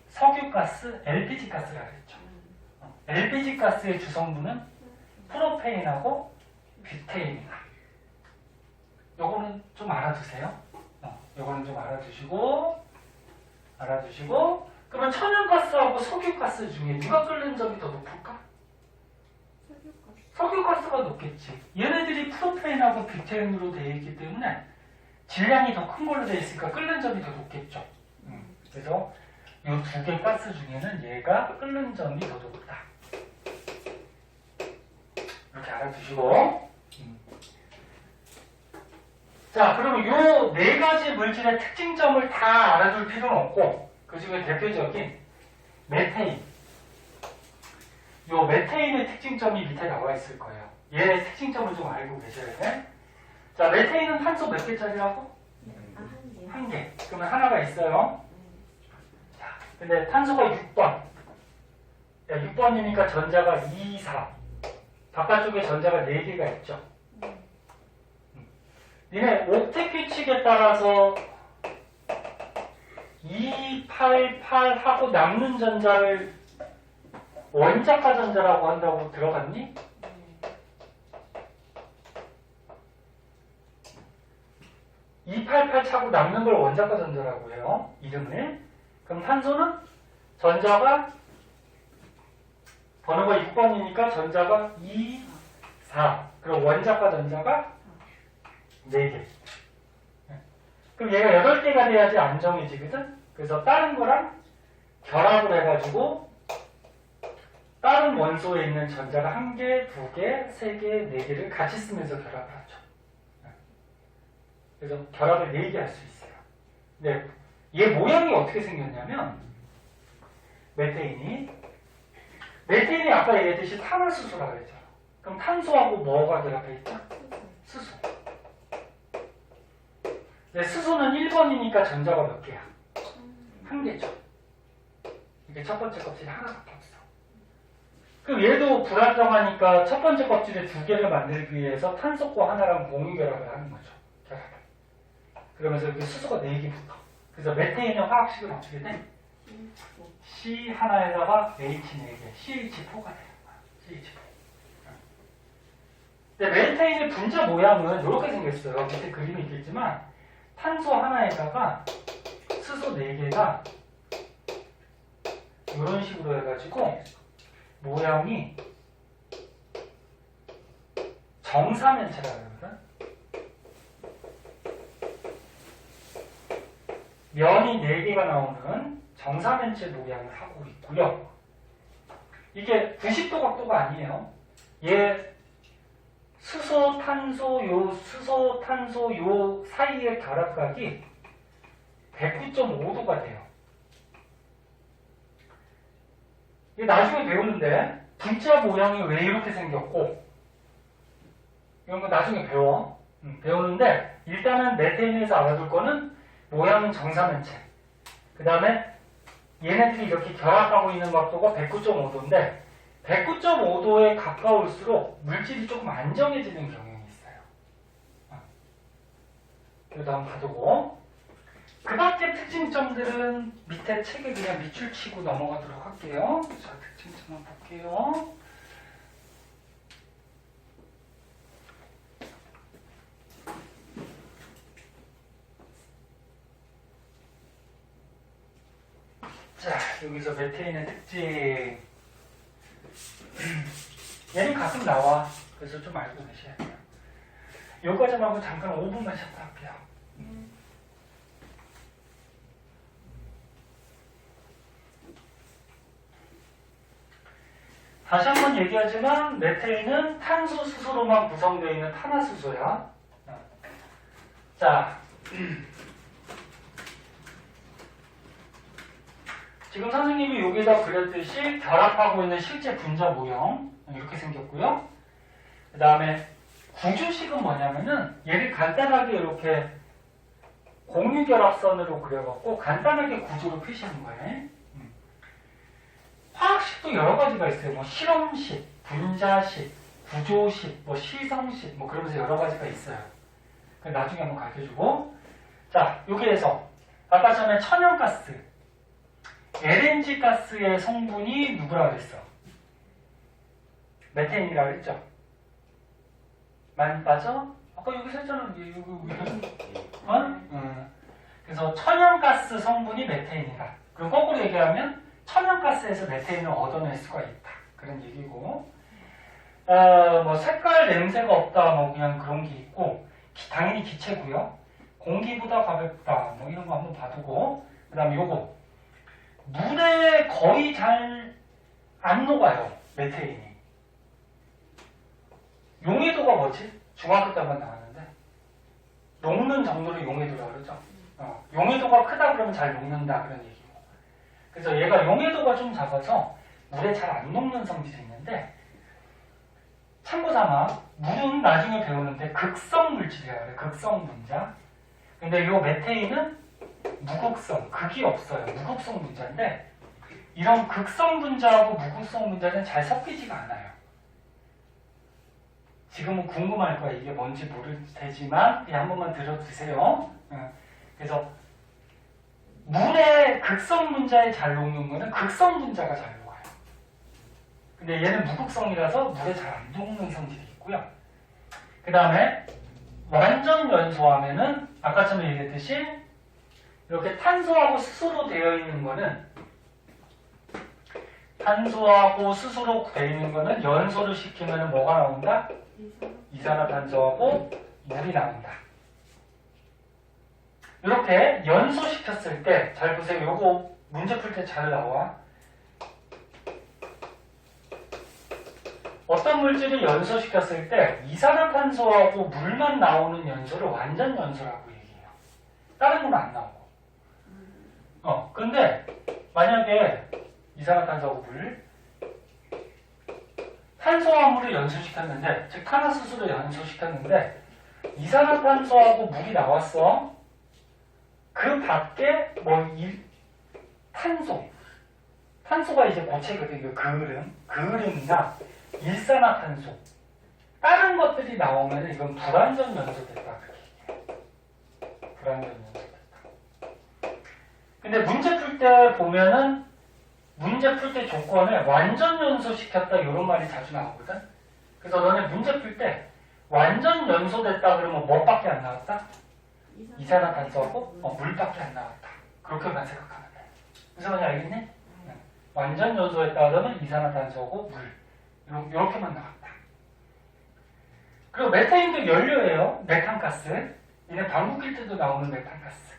[SPEAKER 1] 석유가스, LPG 가스라 그랬죠. LPG 가스의 주성분은 프로페인하고 뷰테인이다. 요거는 좀 알아두세요. 요거는 좀 알아두시고, 그러면 천연가스하고 석유가스 중에 누가 끓는 점이 더 높을까? 석유가스가 높겠지. 얘네들이 프로페인하고 뷰테인으로 되어 있기 때문에 질량이 더 큰 걸로 되어 있으니까 끓는 점이 더 높겠죠. 그래서 이 두 개 가스 중에는 얘가 끓는 점이 더 높다. 이렇게 알아두시고. 자, 그러면 요 네 가지 물질의 특징점을 다 알아둘 필요는 없고, 그 중에 대표적인 메테인. 요 메테인의 특징점이 밑에 나와 있을 거예요. 얘의 특징점을 좀 알고 계셔야 돼. 자, 메테인은 탄소 몇 개짜리라고? 한 개. 그러면 하나가 있어요. 자, 근데 탄소가 6번. 6번이니까 전자가 2, 4. 바깥쪽에 전자가 4개가 있죠. 니네 옥텟 규칙에 따라서 288하고 남는 전자를 원자가 전자라고 한다고 들어봤니? 288 차고 남는 걸 원자가 전자라고 해요. 이름을. 그럼 탄소는 전자가 번호가 6번이니까 전자가 2, 4. 그럼 원자가 전자가 4개. 그럼 얘가 8개가 돼야지 안정해지거든? 그래서 다른 거랑 결합을 해가지고 다른 원소에 있는 전자가 1개, 2개, 3개, 4개를 같이 쓰면서 결합을 하죠. 그래서 결합을 4개 할 수 있어요. 근데 얘 모양이 어떻게 생겼냐면 메테인이 아까 얘기했듯이 탄화수소라고 그랬잖아. 그럼 탄소하고 뭐가 결합해 있죠? 수소. 네, 수소는 1번이니까 전자가 몇 개야? 1개죠. 이게 첫 번째 껍질이 하나밖에 없어. 그럼 얘도 불안정하니까 첫 번째 껍질에 2개를 만들기 위해서 탄소과 하나랑 공유 결합을 하는 거죠. 결합을. 그러면서 여기 수소가 4개 붙어. 그래서 메테인의 화학식은 어떻게 돼? C 하나에다가 H 4개, CH4가 되는 거야. CH4. 근데 메테인의 분자 모양은 이렇게 생겼어요. 밑에 그림이 있겠지만 탄소 하나에다가 수소 4개가 이런 식으로 해가지고 모양이 정사면체라고 그러거든. 면이 4개가 나오는 정사면체 모양을 하고 있고요. 이게 90도 각도가 아니에요. 얘 수소, 탄소, 요 사이의 결합각이 109.5도가 돼요. 이게 나중에 배우는데 분자 모양이 왜 이렇게 생겼고 이런 거 나중에 배우는데 일단은 메테인에서 알아둘 거는 모양은 정사면체. 그 다음에 얘네들이 이렇게 결합하고 있는 각도가 109.5도인데 109.5도에 가까울수록 물질이 조금 안정해지는 경향이 있어요. 이거 한번 봐두고 그 밖의 특징점들은 밑에 책에 그냥 밑줄 치고 넘어가도록 할게요. 자, 특징점만 볼게요. 자, 여기서 메테인의 특징. 얘는 가끔 나와. 그래서 좀 알고 계셔야 돼요. 여기까지만 하고 잠깐 5분만 쉬었다 할게요. 다시 한번 얘기하지만 메테인은 탄소 수소로만 구성되어 있는 탄화수소야. 자, 지금 선생님이 여기다 그렸듯이 결합하고 있는 실제 분자 모형 이렇게 생겼고요. 그 다음에 구주식은 뭐냐면은 얘를 간단하게 이렇게 공유결합선으로 그려갖고 간단하게 구조로 표시한 거예요. 화학식도 여러 가지가 있어요. 뭐 실험식, 분자식, 구조식, 뭐 시성식, 뭐 그러면서 여러 가지가 있어요. 나중에 한번 가르쳐주고. 자, 여기에서 아까 전에 천연가스, LNG 가스의 성분이 누구라고 그랬어? 메테인이라고 그랬죠? 많이 빠져? 아까 여기 썼잖아. 그래서 천연가스 성분이 메테인이다. 그럼 거꾸로 얘기하면 천연가스에서 메테인을 얻어낼 수가 있다. 그런 얘기고. 뭐 색깔 냄새가 없다. 뭐 그냥 그런 게 있고. 당연히 기체고요. 공기보다 가볍다. 뭐 이런 거 한번 봐두고. 그 다음에 요거. 물에 거의 잘 안 녹아요. 메테인이. 용해도가 뭐지? 중학교 때 한번 나왔는데. 녹는 정도로 용해도라고 그러죠. 용해도가 크다 그러면 잘 녹는다. 그런 얘기고. 그래서 얘가 용해도가 좀 작아서 물에 잘 안 녹는 성질이 있는데, 참고삼아 물은 나중에 배우는데 극성 물질이라고 그래요. 극성 분자. 근데 이 메테인은 무극성, 극이 없어요. 무극성 분자인데 이런 극성 분자하고 무극성 분자는 잘 섞이지가 않아요. 지금은 궁금할 거야. 이게 뭔지 모를 테지만 한 번만 들어주세요. 그래서 물의 극성 분자에 잘 녹는 거는 극성 분자가 잘 녹아요. 근데 얘는 무극성이라서 물에 잘 안 녹는 성질이 있고요. 그 다음에 완전 연소하면은 아까 전에 얘기했듯이 이렇게 탄소하고 수소로 되어 있는 거는 탄소하고 수소로 되어 있는 거는 연소를 시키면 뭐가 나온다? 이산화탄소하고 물이 나온다. 이렇게 연소시켰을 때 잘 보세요. 요거 문제 풀 때 잘 나와. 어떤 물질을 연소시켰을 때 이산화탄소하고 물만 나오는 연소를 완전 연소라고 얘기해요. 다른 건 안 나오고. 근데 만약에 이산화탄소하고 물, 탄소와 물을 연소시켰는데, 즉 탄화수소를 연소시켰는데 이산화탄소하고 물이 나왔어. 그 밖에 탄소가 이제 고체거든요. 그을음이나 일산화탄소, 다른 것들이 나오면 이건 불완전 연소됐다. 불완전 연소됐다. 근데 문제 풀 때 보면은 문제 풀 때 조건을 완전 연소시켰다 이런 말이 자주 나오거든. 그래서 너네 문제 풀 때 완전 연소됐다 그러면 뭐밖에 안 나왔다? 이산화탄소하고 물밖에 안 나왔다. 그렇게만 생각하면 돼. 무슨 말인지 알겠니? 완전 연소했다 그러면 이산화탄소하고 물 이렇게만 나왔다. 그리고 메테인도 연료예요. 메탄가스. 얘는 방구 낄 때도 나오는 메탄가스.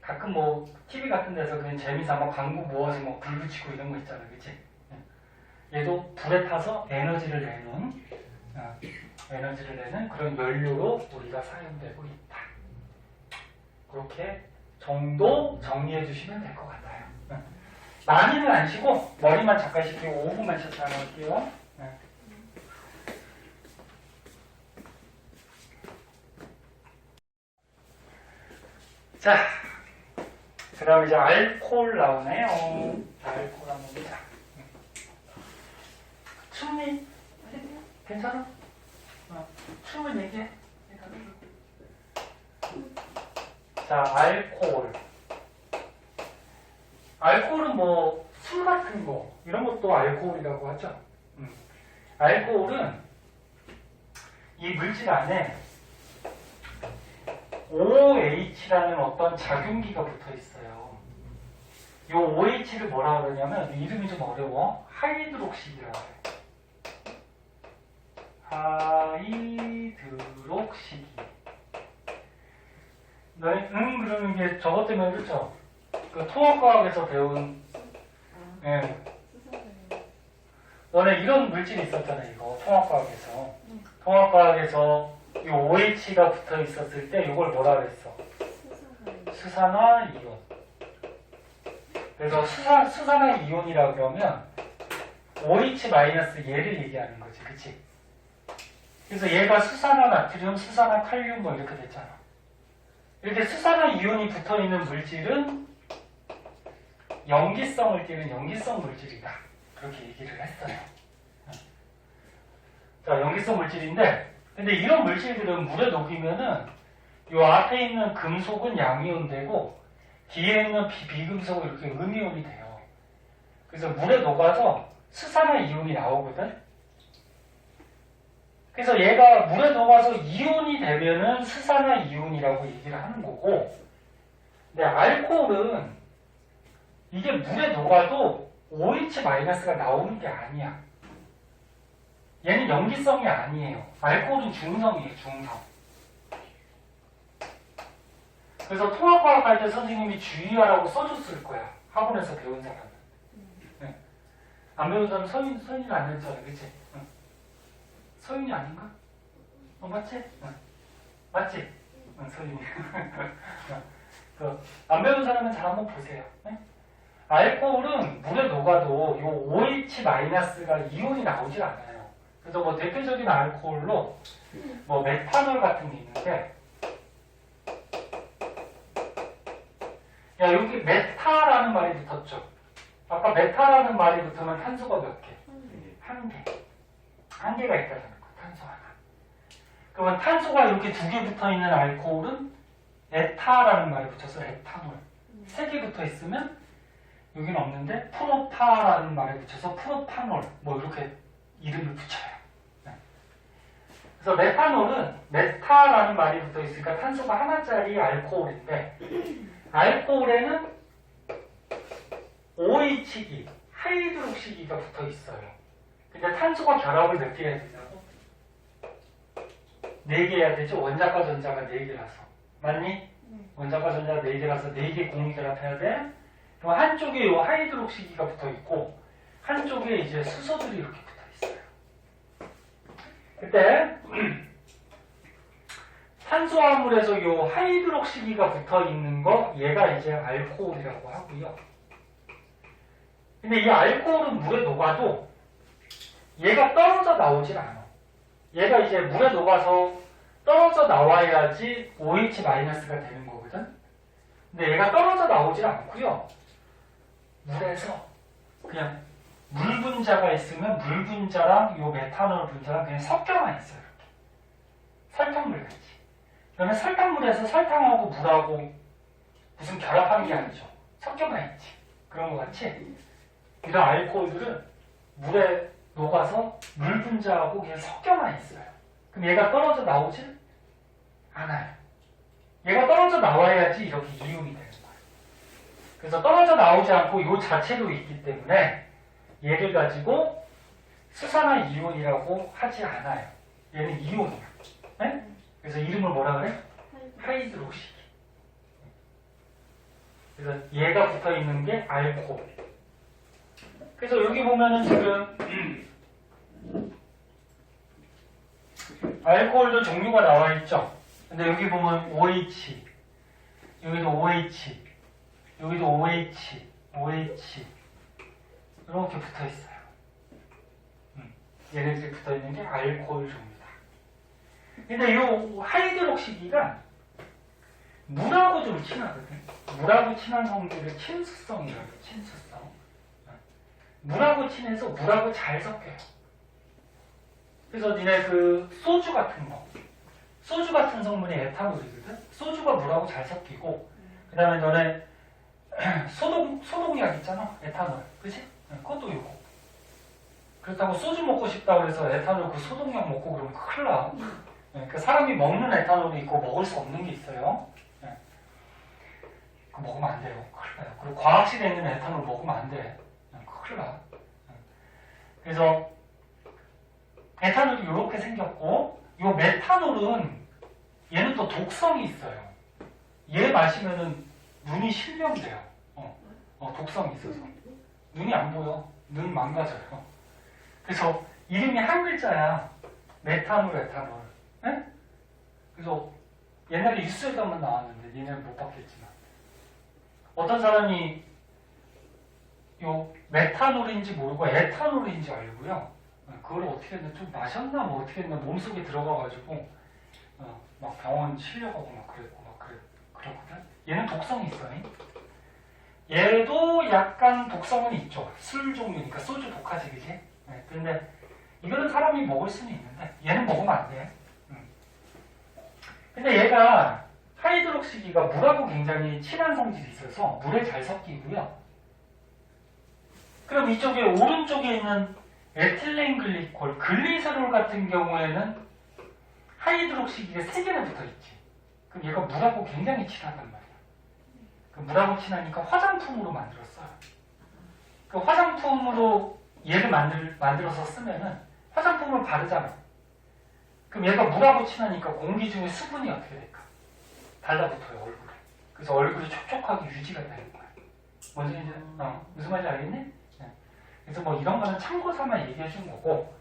[SPEAKER 1] 가끔 뭐 TV 같은 데서 그냥 재미삼아 방구 모아서 뭐 불 붙이고 이런 거 있잖아, 그치? 얘도 불에 타서 에너지를 내는 그런 연료로 우리가 사용되고 있다. 그렇게 정도 정리해 주시면 될 것 같아요. 많이는 안 쉬고 머리만 잠깐 식히고 5분만 쉬었다 나갈게요. 자, 그 다음에 이제 알코올 나오네요. 알코올 한번 보자. 춤이 괜찮아? 춤을 얘기해. 자, 알코올. 알코올은 뭐 술 같은 거 이런 것도 알코올이라고 하죠. 알코올은 이 물질 안에 OH라는 어떤 작용기가 붙어 있어요. 이 OH를 뭐라고 그러냐면 이름이 좀 어려워. 하이드록시기라고 해요. 하이드록시기. 너희 그러는 게 저것 때문에 그렇죠? 그 통합과학에서 배운 너네 이런 물질이 있었잖아, 이거. 통합과학에서. 통합과학에서 이 OH가 붙어 있었을 때 이걸 뭐라 그랬어? 수산화 이온. 그래서 수산화 이온이라고 하면 OH- 얘를 얘기하는 거지, 그치? 그래서 얘가 수산화 나트륨, 수산화 칼륨 뭐 이렇게 됐잖아. 이렇게 수산화 이온이 붙어 있는 물질은 염기성을 띠는 염기성 물질이다. 그렇게 얘기를 했어요. 자, 염기성 물질인데, 근데 이런 물질들은 물에 녹이면은 요 앞에 있는 금속은 양이온 되고 뒤에 있는 비금속은 이렇게 음이온이 돼요. 그래서 물에 녹아서 수산화 이온이 나오거든. 그래서 얘가 물에 녹아서 이온이 되면은 수산화 이온이라고 얘기를 하는 거고, 근데 알코올은 이게 물에 녹아도 OH-가 나오는 게 아니야. 얘는 염기성이 아니에요. 알코올은 중성이에요, 중성. 그래서 통합과학 할 때 선생님이 주의하라고 써줬을 거야. 학원에서 배운 사람은. 네. 안 배운 사람은 서윤이 안 했잖아, 그치? 응. 서윤이 아닌가? 맞지? 응. 맞지? 응, 서윤이. 안 배운 사람은 잘 한번 보세요. 네? 알코올은 물에 녹아도 이 OH-가 이온이 나오질 않아요. 그래서 뭐 대표적인 알코올로 뭐 메탄올 같은 게 있는데, 야, 여기 메타라는 말이 붙었죠. 아까 메타라는 말이 붙으면 탄소가 몇 개? 한 개. 한 개가 있다는 거, 탄소 하나. 그러면 탄소가 이렇게 두 개 붙어 있는 알코올은 에타라는 말이 붙어서 에탄올. 세 개 붙어 있으면 여기는 없는데 프로파라는 말에 붙여서 프로파놀. 뭐 이렇게 이름을 붙여요. 네. 그래서 메탄올은 메타라는 말이 붙어 있으니까 탄소가 하나짜리 알코올인데, 알코올에는 OH기, 하이드록시기가 붙어 있어요. 근데 탄소가 결합을 몇 개 해야 되냐고? 4개 해야 되죠? 원자과 전자가 4개라서. 맞니? 원자과 전자가 4개라서 4개 공유 결합해야 돼? 그럼 한쪽에 이 하이드록시기가 붙어 있고, 한쪽에 이제 수소들이 이렇게 붙어 있어요. 그때, 탄수화물에서 이 하이드록시기가 붙어 있는 거, 얘가 이제 알코올이라고 하고요. 근데 이 알코올은 물에 녹아도 얘가 떨어져 나오질 않아. 얘가 이제 물에 녹아서 떨어져 나와야지 OH-가 되는 거거든. 근데 얘가 떨어져 나오질 않고요. 물에서 그냥 물 분자가 있으면 물 분자랑 요 메탄올 분자랑 그냥 섞여만 있어요. 이렇게. 설탕물 같이. 그러면 설탕물에서 설탕하고 물하고 무슨 결합한 게 아니죠. 섞여만 있지. 그런 거 같이 이런 알코올들은 물에 녹아서 물 분자하고 그냥 섞여만 있어요. 그럼 얘가 떨어져 나오질 않아요. 얘가 떨어져 나와야지 이렇게 이온이 되는 거예요. 그래서 떨어져 나오지 않고 이 자체로 있기 때문에 얘를 가지고 수산화 이온이라고 하지 않아요. 얘는 이온이야. 네? 그래서 이름을 뭐라 그래? 하이드록시기. 그래서 얘가 붙어 있는 게 알코올. 그래서 여기 보면은 지금 알코올도 종류가 나와 있죠. 근데 여기 보면 OH, 여기도 OH, 여기도 OH, OH 이렇게 붙어 있어요. 얘네들이 붙어 있는 게 알코올 종류다. 근데 이 하이드록시기가 물하고 좀 친하거든. 물하고 친한 성질을 친수성이라고 해요. 친수성. 물하고 친해서 물하고 잘 섞여요. 그래서 니네 그 소주 같은 거, 소주 같은 성분이 에탄올이거든. 소주가 물하고 잘 섞이고, 그 다음에 너네 소독약 있잖아, 에탄올, 그치? 그것도 이거. 그렇다고 소주 먹고 싶다 그래서 에탄올 그 소독약 먹고 그러면 큰일 나. 그 사람이 먹는 에탄올이 있고 먹을 수 없는 게 있어요. 그거 먹으면 안 돼요. 큰일 나요. 그리고 과학실에 있는 에탄올 먹으면 안 돼. 큰일 나. 그래서 에탄올이 이렇게 생겼고, 이 메탄올은 얘는 또 독성이 있어요. 얘 마시면은 눈이 실명돼요. 독성이 있어서 눈이 안 보여. 눈 망가져요. 그래서 이름이 한 글자야. 메탄올, 에탄올. 네? 그래서 옛날에 뉴스에도 한번 나왔는데 얘네는 못 봤겠지만 어떤 사람이 요 메탄올인지 모르고 에탄올인지 알고요. 그걸 어떻게 했나 좀 마셨나 뭐 어떻게 했나 몸속에 들어가가지고 막 병원 실려가고 막 그랬고 그러거든. 얘는 독성이 있어요. 얘도 약간 독성은 있죠. 술 종류니까 소주 독하지 그지? 네, 근데 이거는 사람이 먹을 수는 있는데 얘는 먹으면 안 돼. 근데 얘가 하이드록시기가 물하고 굉장히 친한 성질이 있어서 물에 잘 섞이고요. 그럼 이쪽에 오른쪽에 있는 에틸렌 글리콜, 글리세롤 같은 경우에는 하이드록시기가 3개나 붙어있지. 그럼 얘가 물하고 굉장히 친하단 말이야. 그 물하고 친하니까 화장품으로 만들었어요. 그 화장품으로 얘를 만들어서 쓰면은 화장품을 바르잖아. 그럼 얘가 물하고 친하니까 공기 중에 수분이 어떻게 될까? 달라붙어요, 얼굴에. 그래서 얼굴이 촉촉하게 유지가 되는 거야. 뭔지 이제, 무슨 말인지 알겠니? 네. 그래서 뭐 이런 거는 참고 삼아 얘기해 준 거고,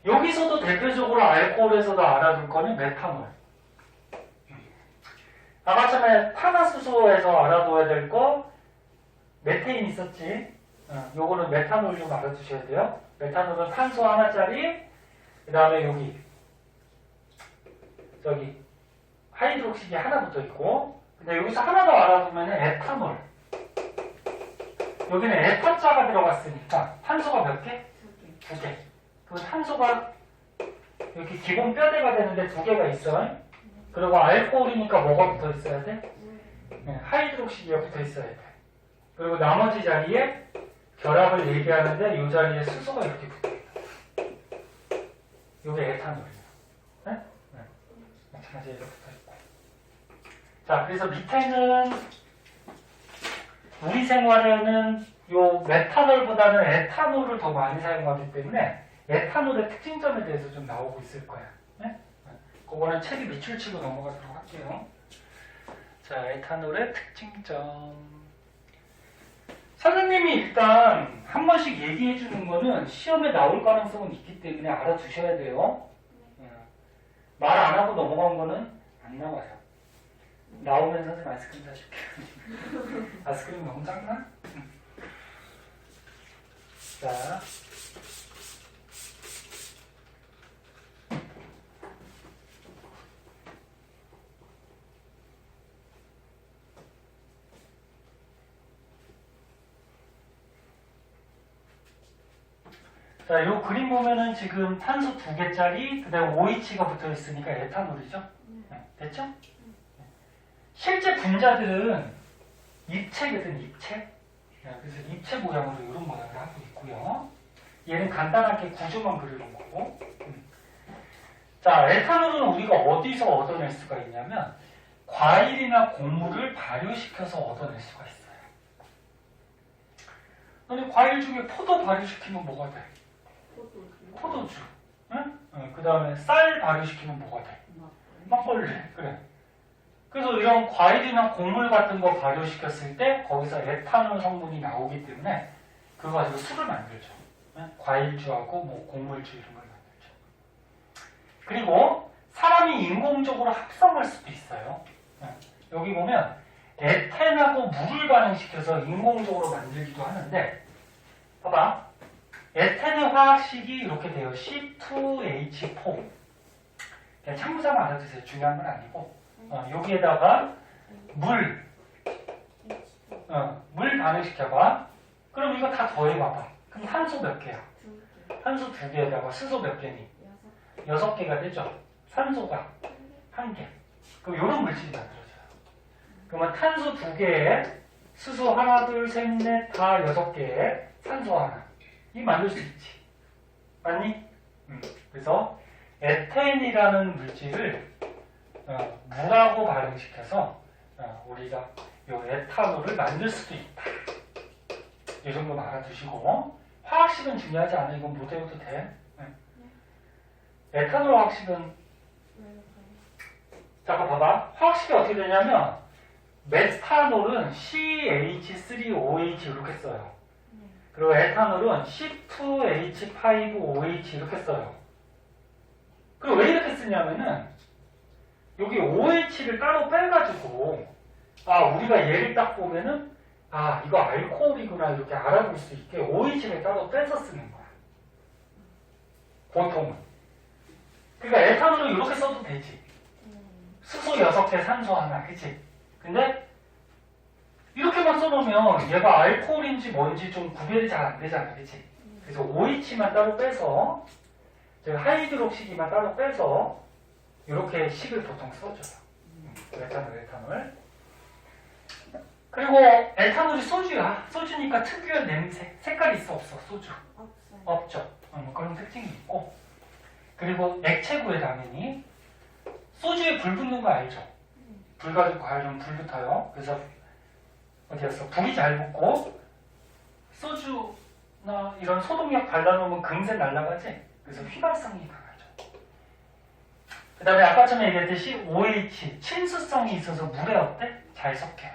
[SPEAKER 1] 여기서도 대표적으로 알코올에서도 알아둘 거는 메탄올. 아까 전에 탄화수소에서 알아둬야 될 거, 메테인 있었지? 요거는 메탄올 좀 알아두셔야 돼요. 메탄올은 탄소 하나짜리, 그 다음에 저기 하이드록시기 하나 붙어 있고, 근데 여기서 하나 더 알아두면 에탄올. 여기는 에탄자가 들어갔으니까 탄소가 몇 개? 2개. 그 탄소가 이렇게 기본 뼈대가 되는데 2개가 있어. 그리고 알코올이니까 뭐가 붙어 있어야 돼? 네, 하이드록시기가 붙어 있어야 돼. 그리고 나머지 자리에 결합을 얘기하는데 이 자리에 수소가 이렇게 붙어 있다. 이게 에탄올이에요. 네? 네. 마찬가지로 이렇게 붙어 있고. 자, 그래서 밑에는 우리 생활에는 요 메탄올보다는 에탄올을 더 많이 사용하기 때문에 에탄올의 특징점에 대해서 좀 나오고 있을 거야. 네? 그거는 책에 밑줄 치고 넘어가도록 할게요. 자, 에탄올의 특징점. 선생님이 일단 한 번씩 얘기해 주는 거는 시험에 나올 가능성은 있기 때문에 알아두셔야 돼요. 말 안 하고 넘어간 거는 안 나와요. 나오면 선생님 아이스크림 사줄게. 아이스크림 너무 작나? 자. 자, 요 그림 보면은 지금 탄소 2개짜리, 그 다음에 OH가 붙어 있으니까 에탄올이죠? 네, 됐죠? 실제 분자들은 입체거든, 입체. 네, 그래서 입체 모양으로 이런 모양을 하고 있고요. 얘는 간단하게 구조만 그려놓은 거고. 자, 에탄올은 우리가 어디서 얻어낼 수가 있냐면, 과일이나 곡물을 발효시켜서 얻어낼 수가 있어요. 너네 과일 중에 포도 발효시키면 뭐가 돼? 포도주. 응? 그 다음에 쌀 발효시키면 뭐가 돼? 막걸리. 그래. 그래서 이런 과일이나 곡물 같은 거 발효시켰을 때 거기서 에탄올 성분이 나오기 때문에 그거 가지고 술을 만들죠. 응? 과일주하고 뭐 곡물주 이런 걸 만들죠. 그리고 사람이 인공적으로 합성할 수도 있어요. 응? 여기 보면 에탄하고 물을 반응시켜서 인공적으로 만들기도 하는데 봐봐. 에탄의 화학식이 이렇게 돼요. C2H4. 그냥 참고삼아 알아두세요. 중요한 건 아니고. 여기에다가 물 반응시켜봐. 그럼 이거 다 더해봐봐. 그럼 탄소 몇 개야? 탄소 2개에다가 수소 몇 개니? 6개가 되죠. 산소가 1개. 그럼 이런 물질이 만들어져요. 그러면 탄소 2개에 수소 하나, 둘, 셋, 넷, 다 6개에 산소 하나. 이 만들 수 있지. 맞니? 그래서 에탄이라는 물질을 물하고 발응시켜서 우리가 이 에탄올을 만들 수도 있다. 이 정도는 알아두시고 화학식은 중요하지 않아. 이건 못 외워도 돼. 에탄올 화학식은 잠깐 봐봐. 화학식이 어떻게 되냐면 메탄올은 CH3OH 이렇게 써요. 그리고 에탄올은 C2H5OH 이렇게 써요. 그리고 왜 이렇게 쓰냐면은 여기 OH를 따로 빼가지고 우리가 얘를 딱 보면은 이거 알코올이구나 이렇게 알아볼 수 있게 OH를 따로 빼서 쓰는 거야. 보통은. 그러니까 에탄올은 이렇게 써도 되지. 수소 6개, 산소 하나, 그치? 근데 이렇게만 써놓으면 얘가 알코올인지 뭔지 좀 구별이 잘 안 되잖아, 그치? 그래서 OH만 따로 빼서 하이드록시기만 따로 빼서 이렇게 식을 보통 써줘요. 에탄올. 그리고 에탄올이 소주야. 소주니까 특유의 냄새, 색깔이 있어 없어? 소주? 없죠. 그런 특징이 있고. 그리고 액체고에 당연히 소주에 불 붙는 거 알죠? 불 가지고 가려면 불 붙어요. 그래서 어디였어? 불이 잘 붙고 소주나 이런 소독약 발라놓으면 금세 날아가지? 그래서 휘발성이 강하죠. 그 다음에 아까 전에 얘기했듯이 OH, 친수성이 있어서 물에 어때? 잘 섞여요.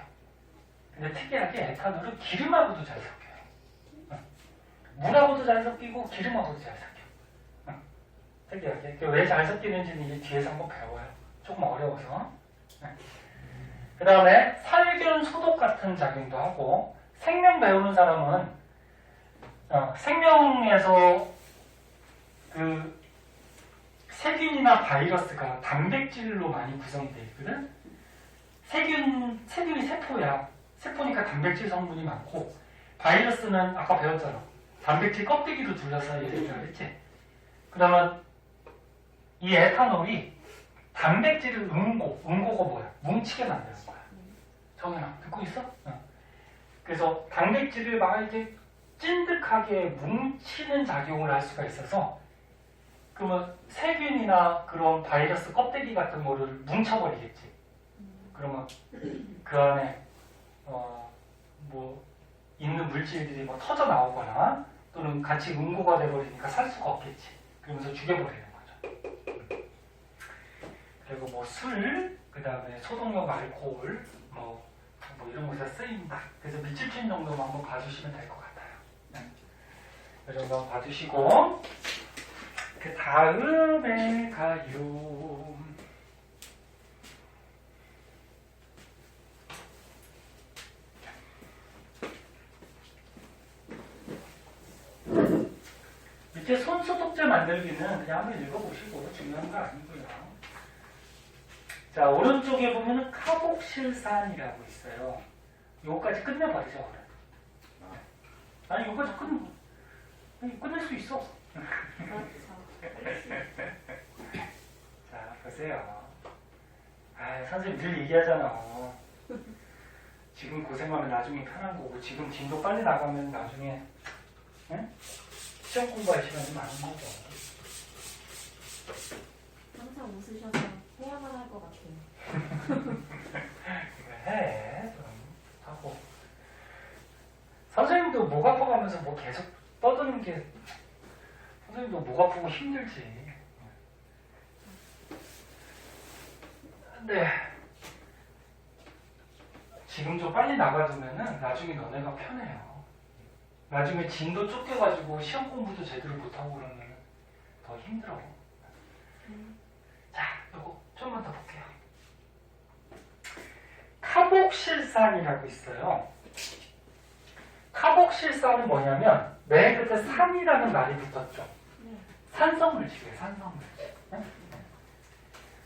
[SPEAKER 1] 근데 특이하게 에탄올은 기름하고도 잘 섞여요. 물하고도 잘 섞이고 기름하고도 잘 섞여. 특이하게. 왜 잘 섞이는지는 이제 뒤에서 한번 배워요. 조금 어려워서. 그 다음에 살균 소독 같은 작용도 하고, 생명 배우는 사람은 생명에서 그 세균이나 바이러스가 단백질로 많이 구성이 되어 있거든. 세균이 세포야. 세포니까 단백질 성분이 많고, 바이러스는 아까 배웠잖아. 단백질 껍데기로 둘러싸여 있다 그랬지? 그러면 이 에탄올이 단백질을 응고가 뭐야? 뭉치게 만드는 거야. 정연아, 듣고 있어? 그래서 단백질을 막 이렇게 찐득하게 뭉치는 작용을 할 수가 있어서, 그러면 세균이나 그런 바이러스 껍데기 같은 거를 뭉쳐버리겠지. 그러면 그 안에 있는 물질들이 터져 나오거나 또는 같이 응고가 돼버리니까 살 수가 없겠지. 그러면서 죽여버리는 거죠. 그리고 술, 그 다음에 소독용 알코올, 이런 곳에 쓰인다. 그래서 밀집힌 정도만 한번 봐주시면 될 것 같아요. 이 정도 한번 봐주시고, 그 다음에 가요. 밑에 손소독제 만들기는 그냥 한번 읽어보시고 중요한 거 아니고요. 자, 오른쪽에 보면은 카복실산이라고 있어요. 요거까지 끝내버리죠, 오늘. 아니, 요거까지 끝낼 수 있어. 자, 보세요. 선생님 늘 얘기하잖아. 지금 고생하면 나중에 편한 거고, 지금 진도 빨리 나가면 나중에, 응? 시험 공부할 시간이 많은 거죠.
[SPEAKER 3] 항상 웃으셔서 해야만 할 것 같아요.
[SPEAKER 1] 해. 그럼 하고. 선생님도 목 아파가면서 계속 떠드는 게 선생님도 목 아프고 힘들지. 근데 지금 좀 빨리 나가두면은 나중에 너네가 편해요. 나중에 진도 쫓겨가지고 시험 공부도 제대로 못하고 그러면 더 힘들어. 자, 요거 좀만 더 볼게요. 카복실산이라고 있어요. 카복실산은 뭐냐면 맨 끝에 산이라는 말이 붙었죠. 산성물질이에요. 산성물질. 네?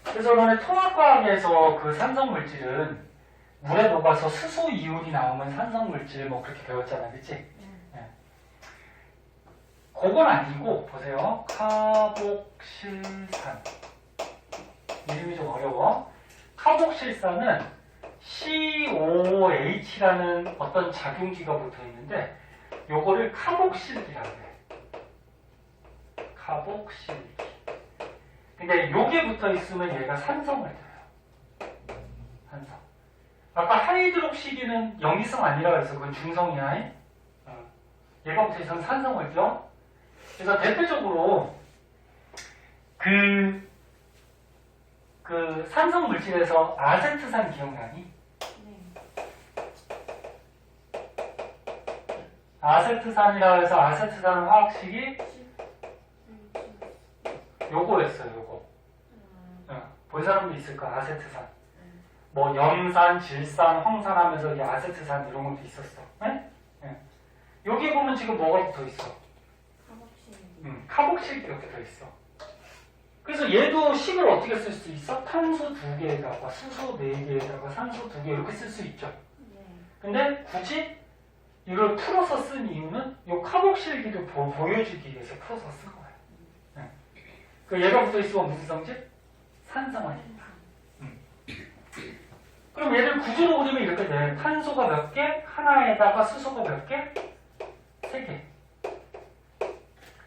[SPEAKER 1] 그래서 너네 통합과학에서 그 산성물질은 물에 녹아서 수소 이온이 나오면 산성물질 그렇게 배웠잖아, 그치? 네. 그건 아니고 보세요. 카복실산. 이름이 좀 어려워. 카복실산은 COH라는 어떤 작용기가 붙어 있는데 요거를 카복실기라고 해. 카복실기. 근데 요게 붙어 있으면 얘가 산성을 둬요. 산성. 아까 하이드록시기는 영이성 아니라고 해서 그건 중성이야. 얘가 붙어 있으면 산성을 둬. 그래서 대표적으로 그 산성 물질에서 아세트산 기억나니? 아세트산이라고 해서 아세트산 화학식이 요거였어요, 요거. 본 사람도 있을 거야, 아세트산. 뭐, 염산, 질산, 황산 하면서 이제 아세트산 이런 것도 있었어. 네? 네. 여기 보면 지금 뭐가 붙어 있어? 카복실 이렇게 돼 있어. 그래서 얘도 식을 어떻게 쓸 수 있어? 탄소 2개에다가 수소 4개에다가 산소 2개 이렇게 쓸 수 있죠. 근데 굳이 이걸 풀어서 쓴 이유는 이 카복실기를 보여주기 위해서 풀어서 쓴 거예요. 네. 그 얘가 붙어 있으면 무슨 성질? 산성환입니다. 그럼 얘를 구조로 그리면 이렇게 돼. 탄소가 몇 개? 하나에다가 수소가 몇 개? 3개.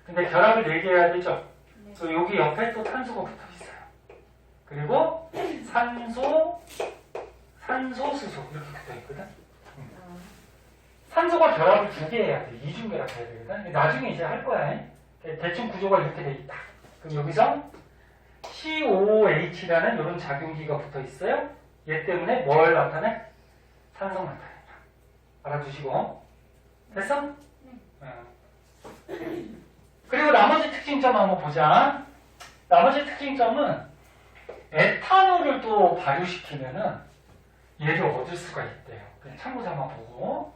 [SPEAKER 1] 근데 결합을 4개 해야 되죠? 또 여기 옆에 또 탄소가 붙어 있어요. 그리고 산소, 수소 이렇게 붙어 있거든. 산소가 결합을 2개 해야 돼. 이중 결합 해야 되거든. 나중에 이제 할 거야. 대충 구조가 이렇게 돼 있다. 그럼 여기서 COOH라는 이런 작용기가 붙어 있어요. 얘 때문에 뭘 나타내? 산성 나타낸다. 알아두시고. 됐어? 그리고 나머지 특징점 한번 보자. 나머지 특징점은 에탄올을 또 발효시키면은 얘를 얻을 수가 있대요. 그냥 참고자만 보고.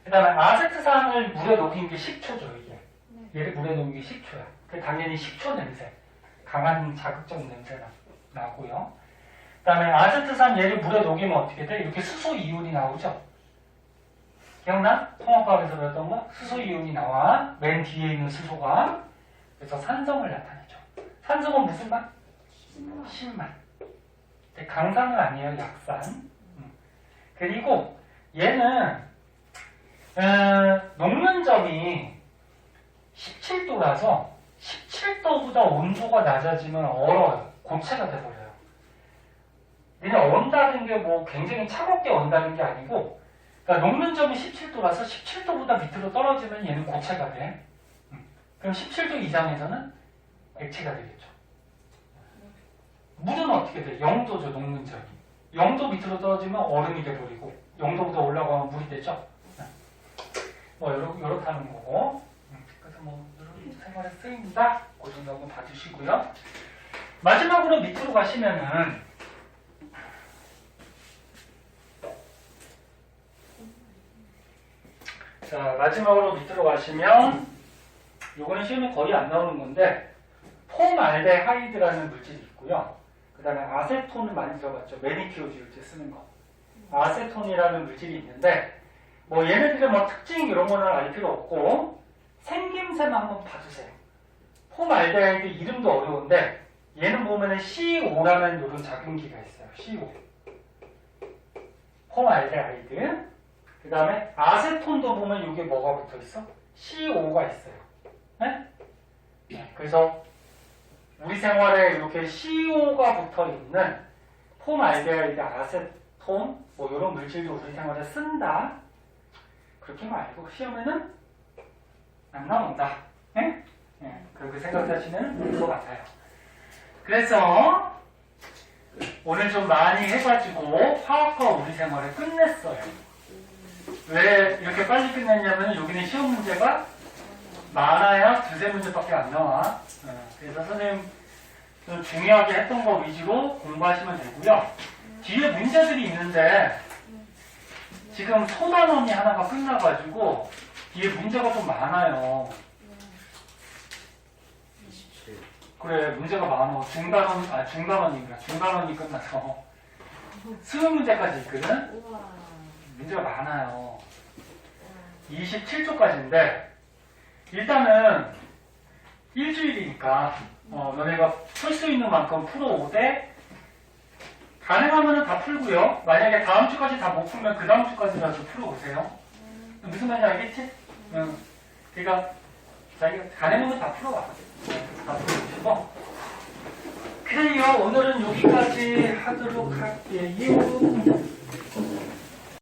[SPEAKER 1] 그 다음에 아세트산을 물에 녹인 게 식초죠, 이게. 얘를 물에 녹인 게 식초야. 그 당연히 식초 냄새. 강한 자극적 냄새가 나고요. 그 다음에 아세트산 얘를 물에 녹이면 어떻게 돼? 이렇게 수소 이온이 나오죠? 기억나? 통합과학에서 배웠던 거? 수소 이온이 나와. 맨 뒤에 있는 수소가. 그래서 산성을 나타내죠. 산성은 무슨 맛? 신맛. 강산은 아니에요, 약산. 그리고 얘는 녹는 점이 17도라서 17도보다 온도가 낮아지면 얼어요. 고체가 돼버려요. 얘는 언다는 게 뭐 굉장히 차갑게 언다는 게 아니고, 그러니까 녹는 점이 17도라서 17도보다 밑으로 떨어지면 얘는 고체가 돼. 그럼 17도 이상에서는 액체가 되겠죠. 물은 어떻게 돼? 0도죠, 녹는 점이. 0도 밑으로 떨어지면 얼음이 돼버리고, 0도보다 올라가면 물이 되죠. 뭐 이렇다는 거고. 그래서 뭐 이런 생활에 쓰입니다. 그 정도 한번 봐주시고요. 마지막으로 밑으로 가시면은 자, 마지막으로 밑으로 가시면 요거는 시험에 거의 안 나오는 건데 폼알데하이드라는 물질이 있고요. 그 다음에 아세톤을 많이 들어봤죠. 매니큐어 지울 때 쓰는 거. 아세톤이라는 물질이 있는데 뭐 얘네들의 뭐 특징 이런 거는 알 필요 없고 생김새만 한번 봐주세요. 폼알데하이드 이름도 어려운데 얘는 보면은 CO라는 이런 작용기가 있어요. CO. 폼알데하이드. 그 다음에 아세톤도 보면 이게 뭐가 붙어 있어? CO가 있어요. 네? 그래서 우리 생활에 이렇게 CO가 붙어 있는 폼알데하이드, 아세톤 뭐 이런 물질도 우리 생활에 쓴다. 그렇게만 알고 시험에는 안 나온다. 네? 네. 그렇게 생각하시면 될 것 같아요. 그래서 오늘 좀 많이 해가지고 화학과 우리 생활을 끝냈어요. 왜 이렇게 빨리 끝냈냐면 여기는 시험 문제가 많아야 2-3문제밖에 안 나와. 그래서 선생님 좀 중요하게 했던 거 위주로 공부하시면 되고요. 뒤에 문제들이 있는데 지금 소단원이 하나가 끝나가지고 뒤에 문제가 좀 많아요.
[SPEAKER 2] 27.
[SPEAKER 1] 그래, 문제가 많아. 중단원이 끝나서 수능 문제까지 있거든? 문제가 많아요. 27초까지인데 일단은 일주일이니까 너네가 풀 수 있는 만큼 풀어오되 가능하면 다 풀고요. 만약에 다음 주까지 다 못 풀면 그 다음 주까지라도 풀어오세요. 무슨 말인지 알겠지? 그러니까 자기가 가능하면 다 풀어와. 다 풀어오시고 그래요. 오늘은 여기까지 하도록 할게요.